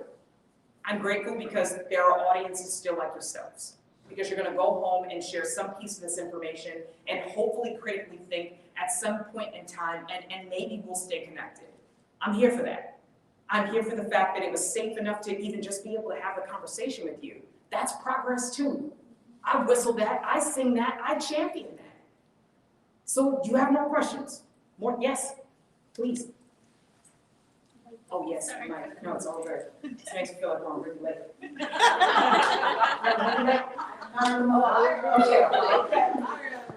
I'm grateful because there are audiences still like yourselves. Because you're gonna go home and share some piece of this information and hopefully critically think at some point in time, and maybe we'll stay connected. I'm here for that. I'm here for the fact that it was safe enough to even just be able to have a conversation with you. That's progress too. I whistle that, I sing that, I champion that. So you have more questions? More, yes, please. Oh, yes, Mike, no, it's all good. It makes me feel like I'm really late. Okay.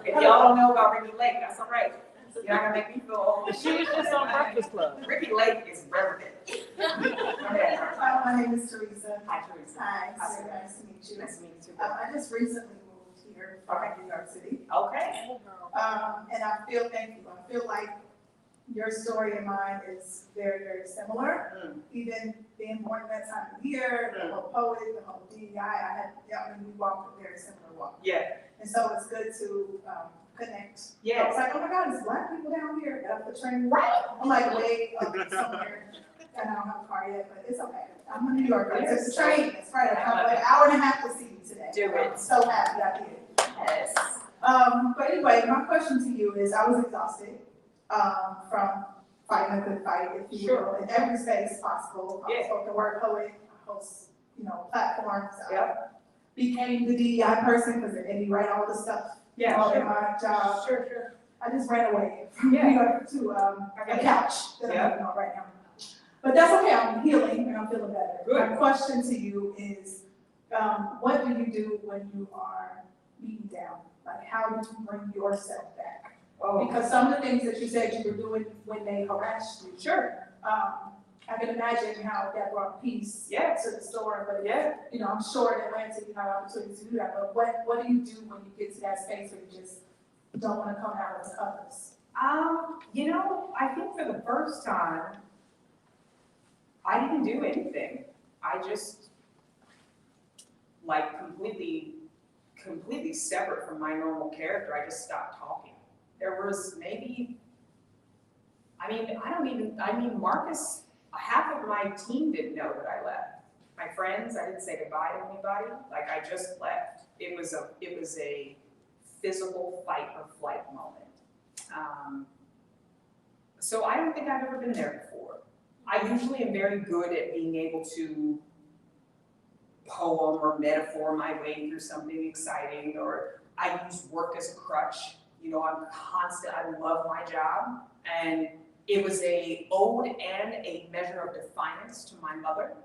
If y'all don't know about Ricky Lake, that's all right. You're not gonna make me feel old. She was just on Breakfast Club. Ricky Lake is relevant. Okay. Hi, my name is Teresa. Hi, Teresa. Hi, Hi, so Sarah. nice to meet you. Nice to meet you too. I just recently moved here from New York City. Okay. And I feel like your story and mine is very, very similar. Even being born at that time of year, the whole poet, the whole DEI, we walked a very similar walk. Yeah. And so it's good to connect. I Yes. was like, oh my God, there's Black people down here, got off the train. Right. I'm like, way up somewhere. And I don't have a car yet, but it's okay. I'm a New Yorker. I took the train. It's Friday. I have like an hour and a half to see you today. Do it. I'm so happy I did. Yes. But anyway, my question to you is, I was exhausted from fighting a good fight, if you will, in every space possible. I'm a spoken word poet, I host, platforms. Became the DEI person because they made me write all the stuff. Yeah, all sure. in my job. Sure. I just ran away from Yeah. New York to a couch that I'm living on right now. But that's okay, I'm healing and I'm feeling better. Good. My question to you is, what do you do when you are beaten down? Like, how do you bring yourself back? Oh, Because some of the things that you said you were doing when they harassed you, sure. I can imagine how that brought peace Yeah. to the store, but Yeah. I'm sure in Atlanta you have opportunities to do that, but what do you do when you get to that space where you just don't want to come out to others? I think for the first time, I didn't do anything. I just, completely separate from my normal character, I just stopped talking. There was maybe, Marcus, half of my team didn't know that I left. My friends, I didn't say goodbye to anybody, I just left. It was a physical fight or flight moment. So I don't think I've ever been there before. I usually am very good at being able to poem or metaphor my way through something exciting, or I use work as a crutch. I love my job, and it was a ode and a measure of defiance to my mother,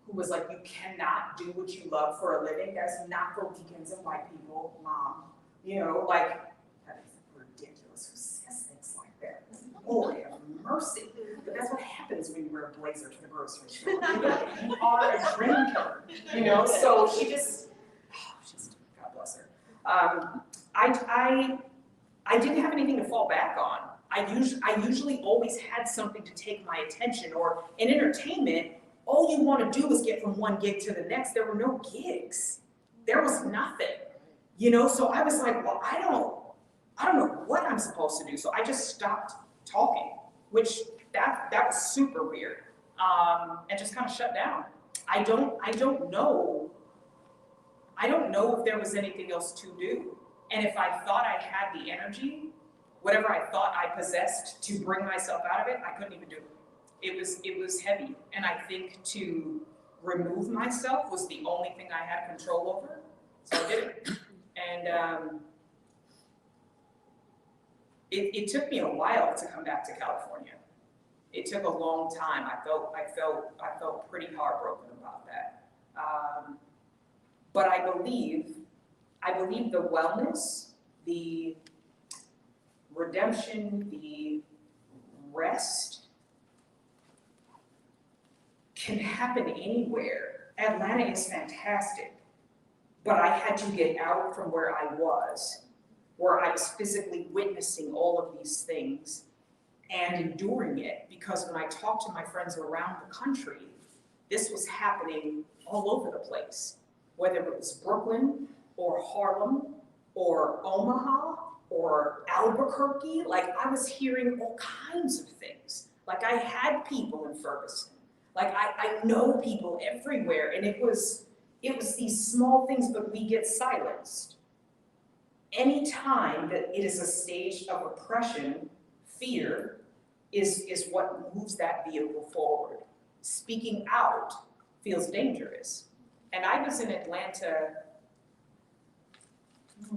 who was like, you cannot do what you love for a living. That's not for weekends and white people, Mom. That is ridiculous. Who says things like that? Lord have mercy. But that's what happens when you wear a blazer to the grocery store. You are a dream killer, So she just, God bless her. I didn't have anything to fall back on. I usually always had something to take my attention, or in entertainment, all you want to do is get from one gig to the next. There were no gigs. There was nothing, So I was like, well, I don't know what I'm supposed to do. So I just stopped talking, which that was super weird, and just kind of shut down. I don't know if there was anything else to do. And if I thought I had the energy, whatever I thought I possessed to bring myself out of it, I couldn't even do it. It was heavy. And I think to remove myself was the only thing I had control over. So I did it. And it took me a while to come back to California. It took a long time. I felt pretty heartbroken about that. But I believe the wellness, the redemption, the rest can happen anywhere. Atlanta is fantastic, but I had to get out from where I was physically witnessing all of these things and enduring it, because when I talked to my friends around the country, this was happening all over the place, whether it was Brooklyn or Harlem or Omaha or Albuquerque. Like, I was hearing all kinds of things. Like, I had people in Ferguson. Like, I know people everywhere, and it was these small things, but we get silenced. Any time that it is a stage of oppression, fear is what moves that vehicle forward. Speaking out feels dangerous. And I was in Atlanta,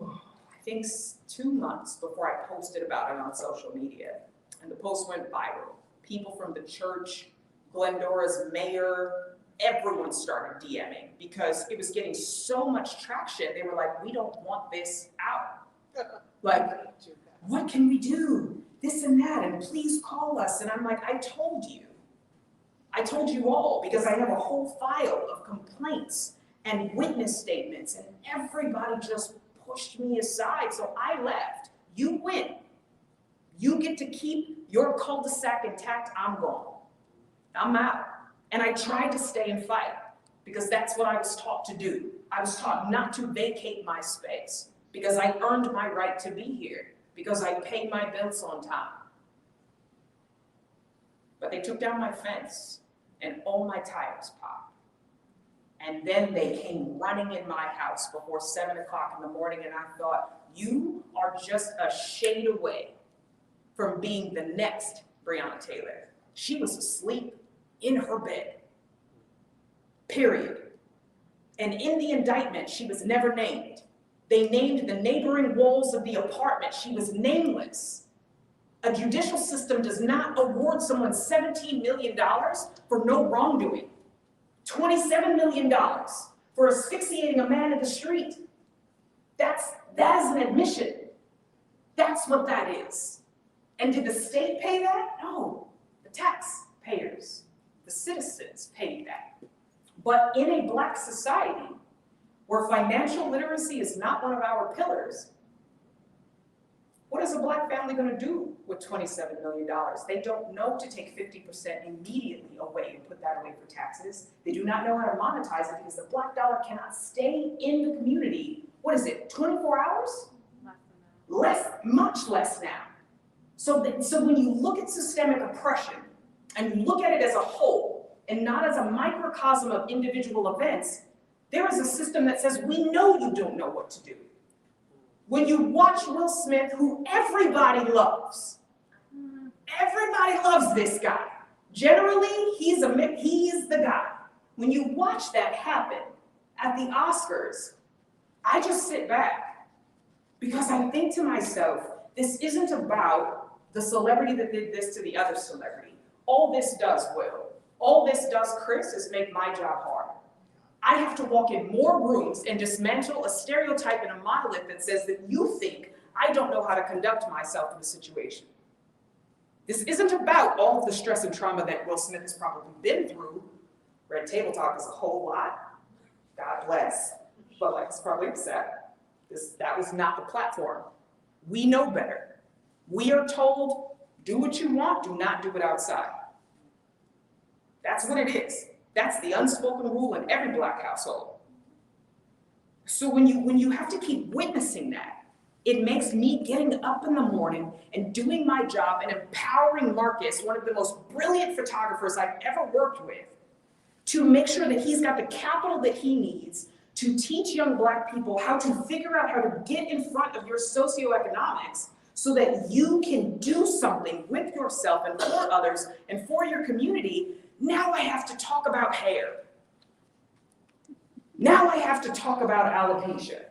I think 2 months before I posted about it on social media. And the post went viral. People from the church, Glendora's mayor, everyone started DMing because it was getting so much traction. They were like, we don't want this out. Like, what can we do? This and that, and please call us. And I'm like, I told you all, because I have a whole file of complaints and witness statements, and everybody just pushed me aside. So I left. You win. You get to keep your cul-de-sac intact. I'm gone. I'm out. And I tried to stay and fight because that's what I was taught to do. I was taught not to vacate my space because I earned my right to be here, because I paid my bills on time. But they took down my fence and all my tires popped. And then they came running in my house before 7 o'clock in the morning, and I thought, you are just a shade away from being the next Breonna Taylor. She was asleep in her bed, period. And in the indictment, she was never named. They named the neighboring walls of the apartment. She was nameless. A judicial system does not award someone $17 million for no wrongdoing. $27 million for asphyxiating a man in the street. That is an admission. That's what that is. And did the state pay that? No. The taxpayers, the citizens paid that. But in a Black society where financial literacy is not one of our pillars, what is a Black family going to do with $27 million? They don't know to take 50% immediately away and put that away for taxes. They do not know how to monetize it because the Black dollar cannot stay in the community. What is it, 24 hours? Much less now. So when you look at systemic oppression and you look at it as a whole and not as a microcosm of individual events, there is a system that says, we know you don't know what to do. When you watch Will Smith, who everybody loves this guy. Generally, he is the guy. When you watch that happen at the Oscars, I just sit back because I think to myself, this isn't about the celebrity that did this to the other celebrity. All this does, Will, all this does, Chris, is make my job harder. I have to walk in more rooms and dismantle a stereotype and a monolith that says that you think I don't know how to conduct myself in a situation. This isn't about all of the stress and trauma that Will Smith has probably been through. Red Table Talk is a whole lot. God bless. But like it's probably upset. That was not the platform. We know better. We are told, do what you want, do not do it outside. That's what it is. That's the unspoken rule in every Black household. So when you have to keep witnessing that, it makes me getting up in the morning and doing my job and empowering Marcus, one of the most brilliant photographers I've ever worked with, to make sure that he's got the capital that he needs to teach young Black people how to figure out how to get in front of your socioeconomics so that you can do something with yourself and for others and for your community. Now I have to talk about hair. Now I have to talk about alopecia.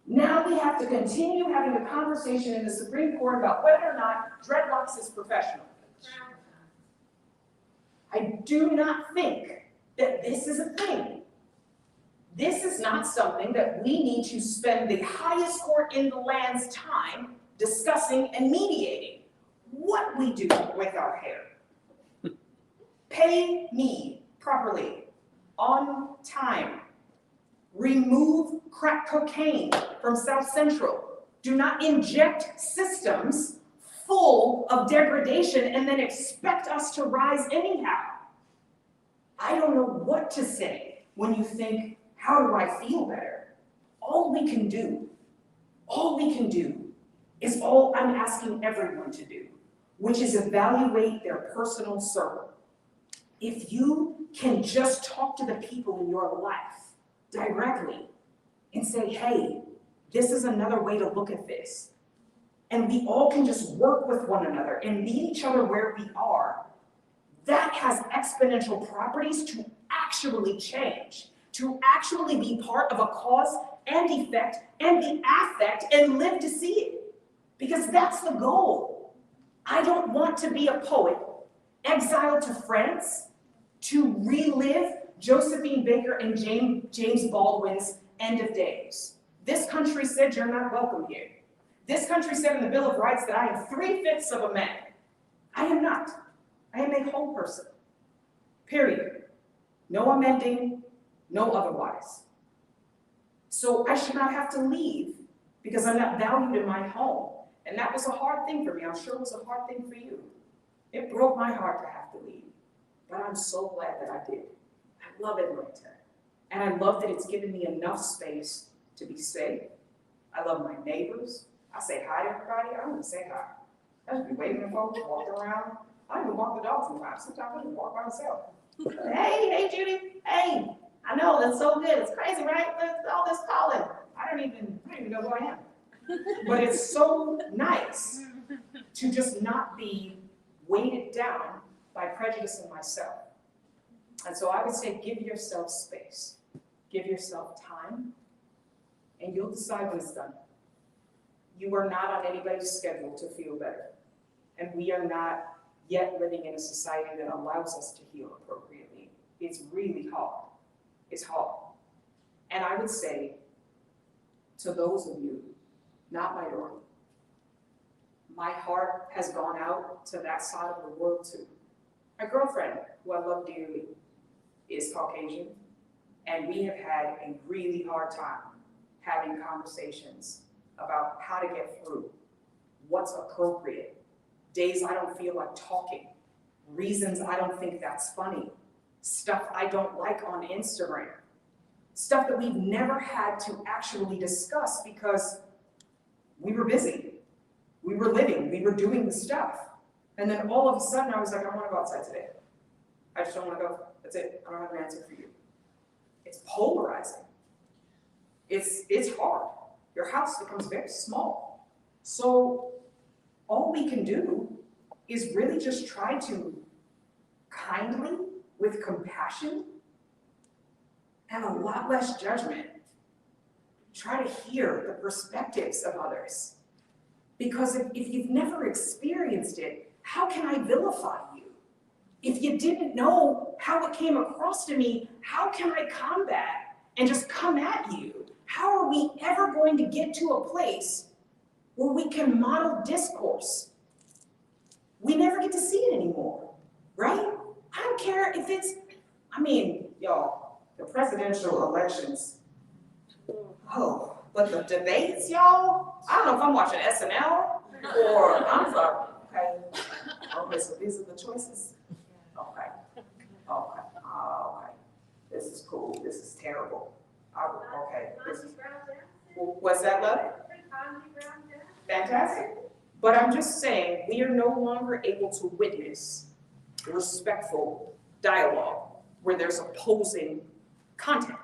Now we have to continue having a conversation in the Supreme Court about whether or not dreadlocks is professional. I do not think that this is a thing. This is not something that we need to spend the highest court in the land's time discussing and mediating. What we do with our hair. Pay me properly, on time. Remove crack cocaine from South Central. Do not inject systems full of degradation and then expect us to rise anyhow. I don't know what to say when you think, how do I feel better? All we can do is all I'm asking everyone to do, which is evaluate their personal circle. If you can just talk to the people in your life directly and say, hey, this is another way to look at this. And we all can just work with one another and meet each other where we are. That has exponential properties to actually change, to actually be part of a cause and effect and the affect and live to see it. Because that's the goal. I don't want to be a poet exiled to France to relive Josephine Baker and James Baldwin's End of Days. This country said you're not welcome here. This country said in the Bill of Rights that I am 3/5 of a man. I am not. I am a whole person. Period. No amending, no otherwise. So I should not have to leave because I'm not valued in my home. And that was a hard thing for me. I'm sure it was a hard thing for you. It broke my heart to have to leave. But I'm so glad that I did. I love Atlanta. And I love that it's given me enough space to be safe. I love my neighbors. I say hi to everybody. I don't even say hi. I just be waving at folks, walking around. I don't even walk the dog sometimes. Sometimes I just walk by myself. Hey, Judy. Hey, I know, that's so good. It's crazy, right? All this pollen. I don't even know who I am. But it's so nice to just not be weighted down by prejudice in myself. And so I would say give yourself space. Give yourself time. And you'll decide when it's done. You are not on anybody's schedule to feel better. And we are not yet living in a society that allows us to heal appropriately. It's really hard. It's hard. And I would say to those of you, not minority, my heart has gone out to that side of the world too. My girlfriend, who I love dearly, is Caucasian, and we have had a really hard time having conversations about how to get through, what's appropriate, days I don't feel like talking, reasons I don't think that's funny, stuff I don't like on Instagram, stuff that we've never had to actually discuss because we were busy, we were living, we were doing the stuff. And then all of a sudden I was like, I don't want to go outside today. I just don't want to go. That's it. I don't have an answer for you. It's polarizing. It's hard. Your house becomes very small. So all we can do is really just try to kindly, with compassion, and a lot less judgment, try to hear the perspectives of others. Because if you've never experienced it, how can I vilify you? If you didn't know how it came across to me, how can I combat and just come at you? How are we ever going to get to a place where we can model discourse? We never get to see it anymore, right? I don't care if it's, y'all, the presidential elections, but the debates, y'all, I don't know if I'm watching SNL or I'm sorry, okay, so these are the choices? Okay, this is cool, this is terrible. What's that, love? Fantastic. But I'm just saying, we are no longer able to witness respectful dialogue where there's opposing content.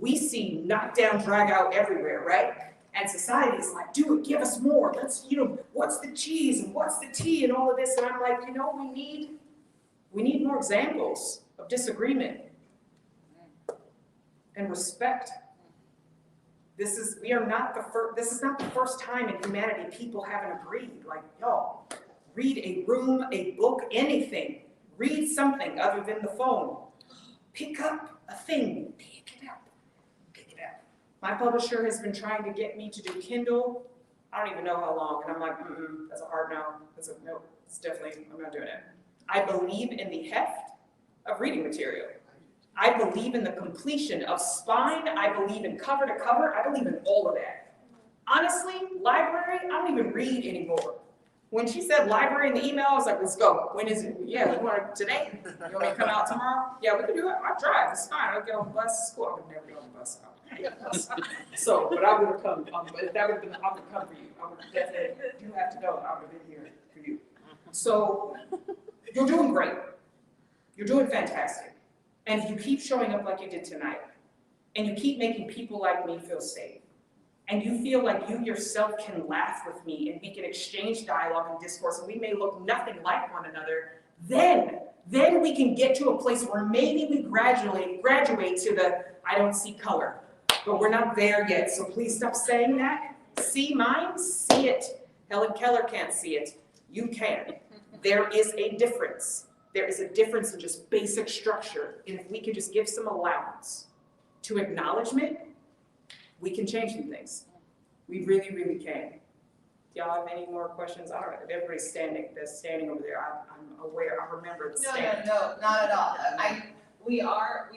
We see knockdown, drag out everywhere, right? And society's like, do it, give us more. Let's, what's the cheese and what's the tea and all of this? And I'm like, we need more examples of disagreement and respect. This is not the first time in humanity people haven't agreed. Like, y'all, read a room, a book, anything. Read something other than the phone. Pick up a thing, pick it up. My publisher has been trying to get me to do Kindle. I don't even know how long, and I'm like, that's a hard no. No, it's definitely, I'm not doing it. I believe in the heft. of reading material. I believe in the completion of spine, I believe in cover to cover, I believe in all of that. Honestly, library, I don't even read anymore. When she said library in the email, I was like, let's go. When is it? Yeah, you want it today? You want me to come out tomorrow? Yeah, we can do it. I drive, it's fine. I'll get on the bus to school. I would never get on the bus. I hate the bus. So, but I would have come, if that would have been, I would come for you. I would have definitely, you have to know, I would have been here for you. So, you're doing great. You're doing fantastic. And if you keep showing up like you did tonight, and you keep making people like me feel safe, and you feel like you yourself can laugh with me and we can exchange dialogue and discourse and we may look nothing like one another, then we can get to a place where maybe we graduate to the I don't see color. But we're not there yet, so please stop saying that. See mine, see it. Helen Keller can't see it. You can. There is a difference. There is a difference in just basic structure. And if we could just give some allowance to acknowledgement, we can change some things. We really, really can. Do y'all have any more questions? All right, everybody's standing over there. I'm aware, I remember the stand. No, not at all. We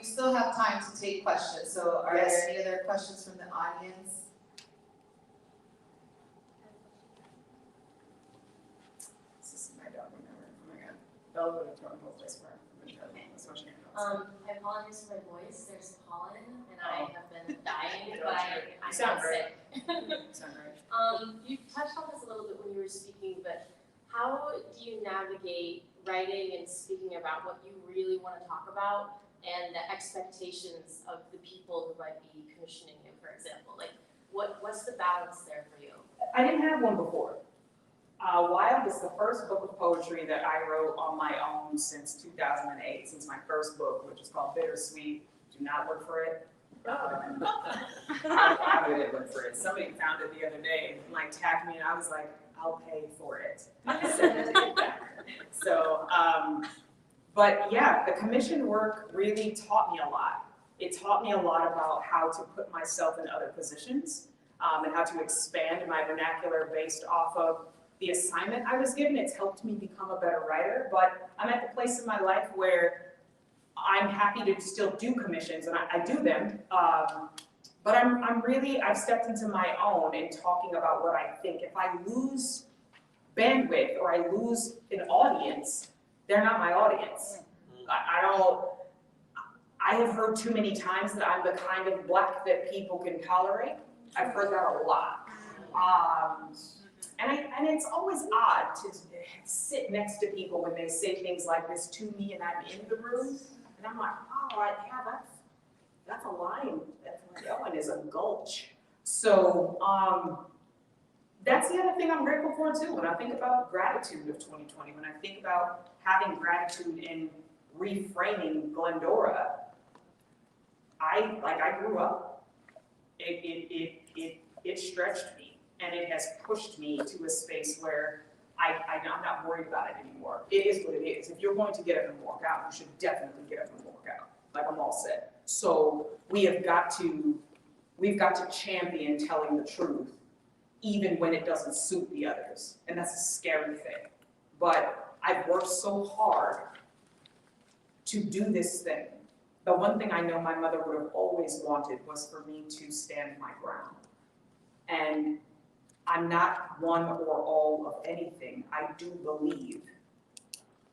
still have time to take questions, so are Yes. there any other questions from the audience? This is my dog, remember? Oh my God. Bella would have thrown both ways for her. That's what she had. I apologize for my voice, there's pollen, and I have been dying, Don't but you? I'm You sound not great. sick. Sound right. You touched on this a little bit when you were speaking, but how do you navigate writing and speaking about what you really want to talk about and the expectations of the people who might be commissioning you, for example? Like, what's the balance there for you? I didn't have one before. Whyld is the first book of poetry that I wrote on my own since 2008, since my first book, which is called Bittersweet. Do not look for it. I wouldn't look for it. Somebody found it the other day and like tagged me and I was like, I'll pay for it. Send it back. So, but yeah, the commission work really taught me a lot. It taught me a lot about how to put myself in other positions and how to expand my vernacular based off of the assignment I was given. It's helped me become a better writer, but I'm at the place in my life where I'm happy to still do commissions, and I do them, but I've stepped into my own in talking about what I think. If I lose bandwidth or I lose an audience, they're not my audience. I have heard too many times that I'm the kind of black that people can tolerate. I've heard that a lot. And it's always odd to sit next to people when they say things like this to me and I'm in the room. And I'm like, oh, yeah, that's a line. That one is a gulch. So that's the other thing I'm grateful for too. When I think about gratitude of 2020, when I think about having gratitude in reframing Glendora, I grew up. It stretched me and it has pushed me to a space where I'm not worried about it anymore. It is what it is. If you're going to get up and walk out, you should definitely get up and walk out. Like I'm all set. So we've got to champion telling the truth, even when it doesn't suit the others. And that's a scary thing. But I've worked so hard to do this thing. The one thing I know my mother would have always wanted was for me to stand my ground. And I'm not one or all of anything. I do believe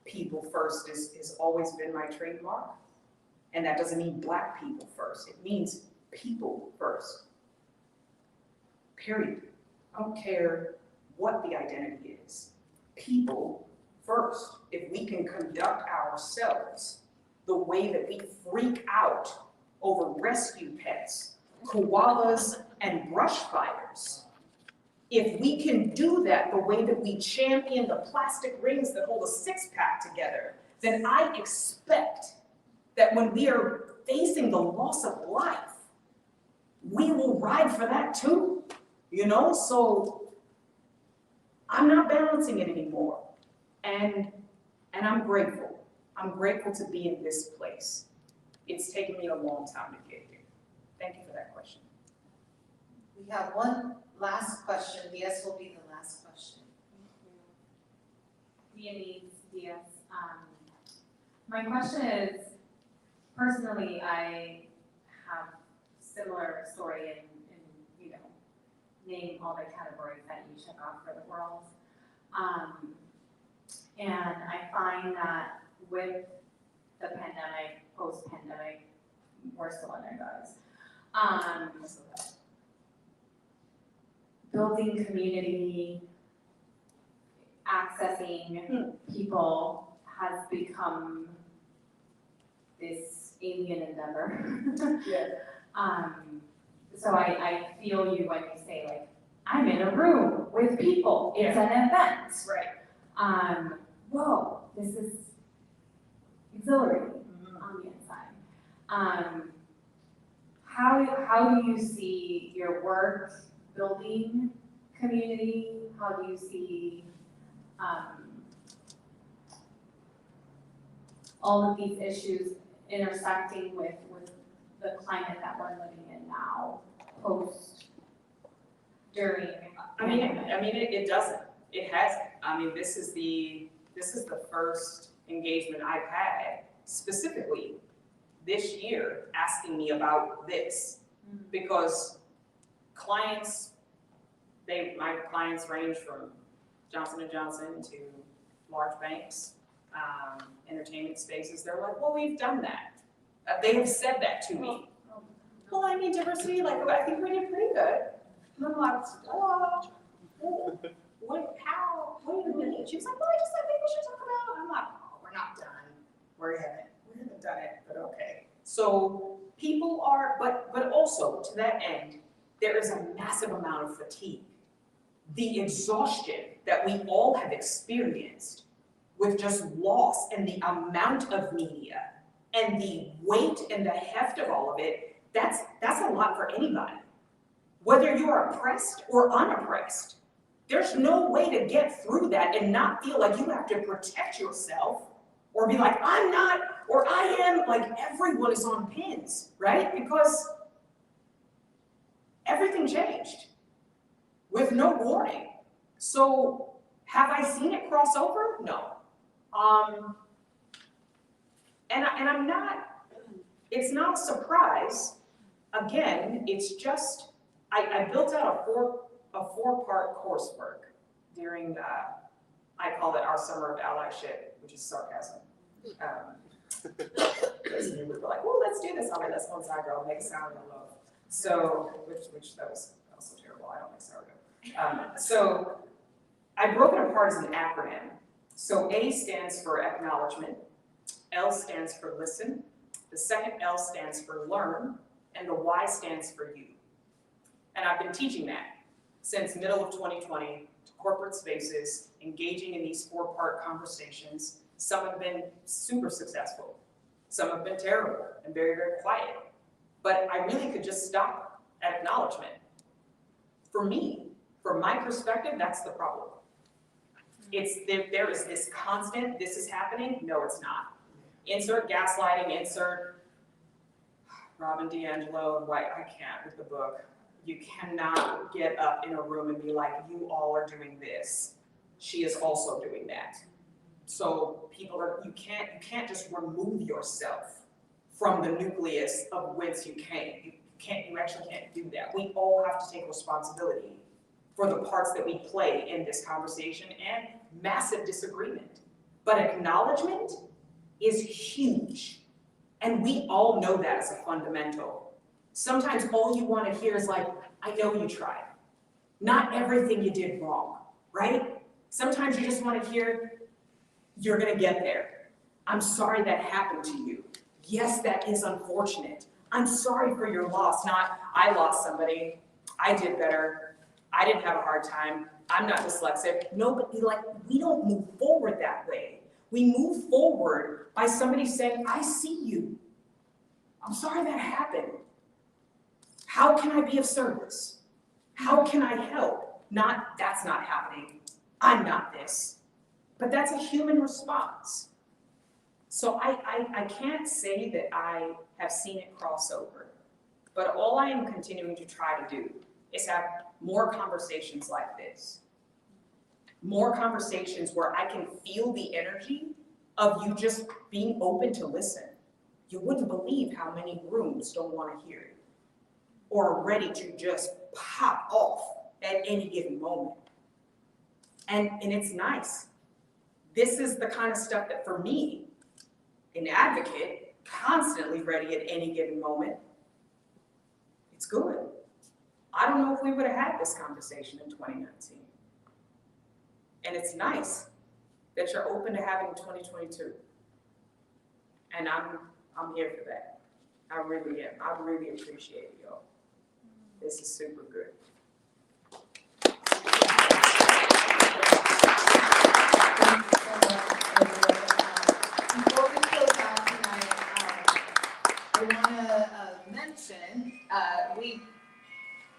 people first has always been my trademark. And that doesn't mean black people first. It means people first. Period. I don't care what the identity is. People first. If we can conduct ourselves the way that we freak out over rescue pets, koalas, and brush fires, if we can do that the way that we champion the plastic rings that hold a six-pack together, then I expect that when we are facing the loss of life, we will ride for that too, you know? So I'm not balancing it anymore. And I'm grateful. I'm grateful to be in this place. It's taken me a long time to get here. Thank you for that question. We have one last question. This will be the last question. Viennese Diaz. My question is, personally, I have similar story in name all the categories that you check off for the world. And I find that with the pandemic, post-pandemic, we're still in there, guys. Building community, accessing people has become this alien endeavor. Yeah. So I feel you when you say, like, I'm in a room with people, it's an event. Right. Whoa, this is exhilarating on the inside. How do you see your work building community? How do you see all of these issues intersecting with the climate that we're living in now, post, during? I mean, it doesn't. It hasn't. I mean, this is the first engagement I've had specifically this year asking me about this, because clients, my clients range from Johnson & Johnson to large banks, entertainment spaces. They're like, well, we've done that. They have said that to me. Well, I mean, diversity, like, I think we did pretty good. And I'm like, oh, how, what do you mean? She was like, well, I think we should talk about. I'm like, oh, we're not done. We haven't done it, but okay. So people are, but also to that end, there is a massive amount of fatigue. The exhaustion that we all have experienced with just loss and the amount of media and the weight and the heft of all of it, that's a lot for anybody. Whether you're oppressed or unoppressed, there's no way to get through that and not feel like you have to protect yourself or be like, I'm not, or I am, like everyone is on pins, right? Because everything changed with no warning. So have I seen it cross over? No. And I'm not, it's not a surprise. Again, it's just, I built out a four-part coursework during, I call it our summer of allyship, which is sarcasm. Because we were like, well, let's do this. I'll let one side girl make sourdough loaf. So, which that was also terrible. I don't make sourdough. So I broke it apart as an acronym. So A stands for acknowledgement, L stands for listen, the second L stands for learn, and the Y stands for you. And I've been teaching that since middle of 2020 to corporate spaces, engaging in these four-part conversations. Some have been super successful. Some have been terrible and very, very quiet. But I really could just stop at acknowledgement. For me, from my perspective, that's the problem. There is this constant, this is happening. No, it's not. Insert gaslighting, insert Robin DiAngelo and White. I can't with the book. You cannot get up in a room and be like, you all are doing this. She is also doing that. So people are, you can't just remove yourself from the nucleus of whence you came. You actually can't do that. We all have to take responsibility for the parts that we play in this conversation and massive disagreement. But acknowledgement is huge. And we all know that as a fundamental. Sometimes all you want to hear is like, I know you tried. Not everything you did wrong, right? Sometimes you just want to hear, you're going to get there. I'm sorry that happened to you. Yes, that is unfortunate. I'm sorry for your loss, not I lost somebody, I did better, I didn't have a hard time, I'm not dyslexic. No, but we don't move forward that way. We move forward by somebody saying, I see you. I'm sorry that happened. How can I be of service? How can I help? Not, that's not happening. I'm not this. But that's a human response. So I can't say that I have seen it cross over, but all I am continuing to try to do is have more conversations like this. More conversations where I can feel the energy of you just being open to listen. You wouldn't believe how many rooms don't want to hear it or are ready to just pop off at any given moment. And it's nice. This is the kind of stuff that for me, an advocate, constantly ready at any given moment, it's good. I don't know if we would have had this conversation in 2019. And it's nice that you're open to having 2022. And I'm here for that. I really am. I really appreciate it, y'all. This is super good. Before we close out tonight, I want to mention,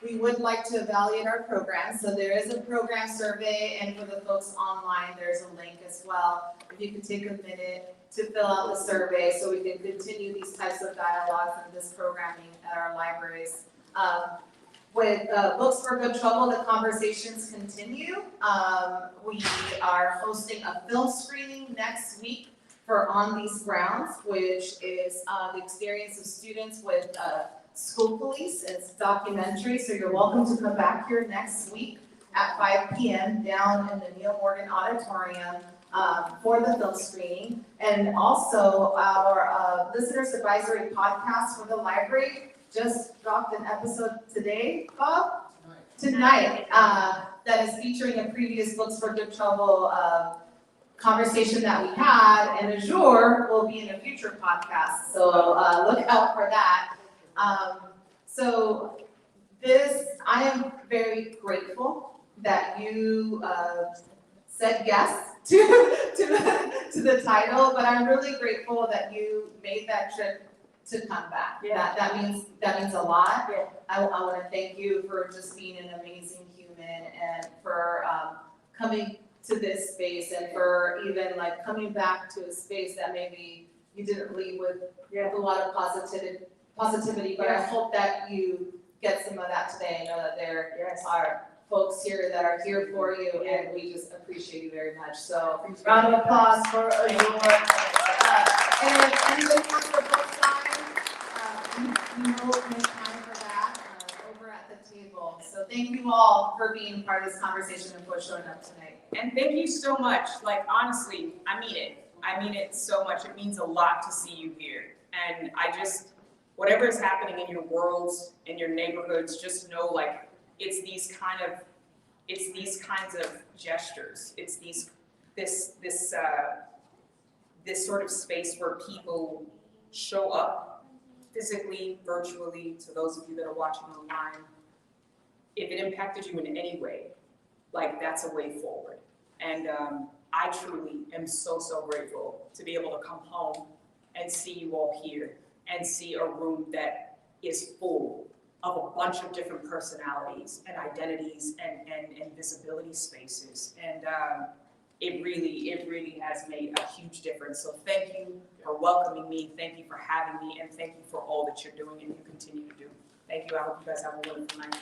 we would like to evaluate our program. So there is a program survey, and for the folks online, there's a link as well. If you could take a minute to fill out the survey so we can continue these types of dialogues and this programming at our libraries. With Books for Good Trouble, the conversations continue. We are hosting a film screening next week for On These Grounds, which is the experience of students with school police. It's a documentary, so you're welcome to come back here next week at 5 p.m. down in the Neil Morgan Auditorium for the film screening. And also our Listeners Advisory podcast for the library just dropped an episode today, Bob? Tonight. That is featuring a previous Books for Good Trouble conversation that we had, and Azure will be in a future podcast, so look out for that. So I am very grateful that you said yes to the title, but I'm really grateful that you made that trip to come back. Yeah. That means a lot. Yeah. I want to thank you for just being an amazing human and for coming to this space and for even like coming back to a space that maybe you didn't leave with a lot of positivity, but I hope that you get some of that today. I know that there are folks here that are here for you, and we just appreciate you very much. So round of applause for Azure. And if anybody wants to book time, we will make time for that over at the table. So thank you all for being part of this conversation and for showing up tonight. And thank you so much. Like, honestly, I mean it. I mean it so much. It means a lot to see you here. And whatever is happening in your worlds, in your neighborhoods, just know, like, it's these kinds of gestures. It's this sort of space where people show up physically, virtually, to those of you that are watching online. If it impacted you in any way, like, that's a way forward. And I truly am so, so grateful to be able to come home and see you all here and see a room that is full of a bunch of different personalities and identities and visibility spaces. And it really has made a huge difference. So thank you for welcoming me. Thank you for having me. And thank you for all that you're doing and you continue to do. Thank you. I hope you guys have a wonderful night.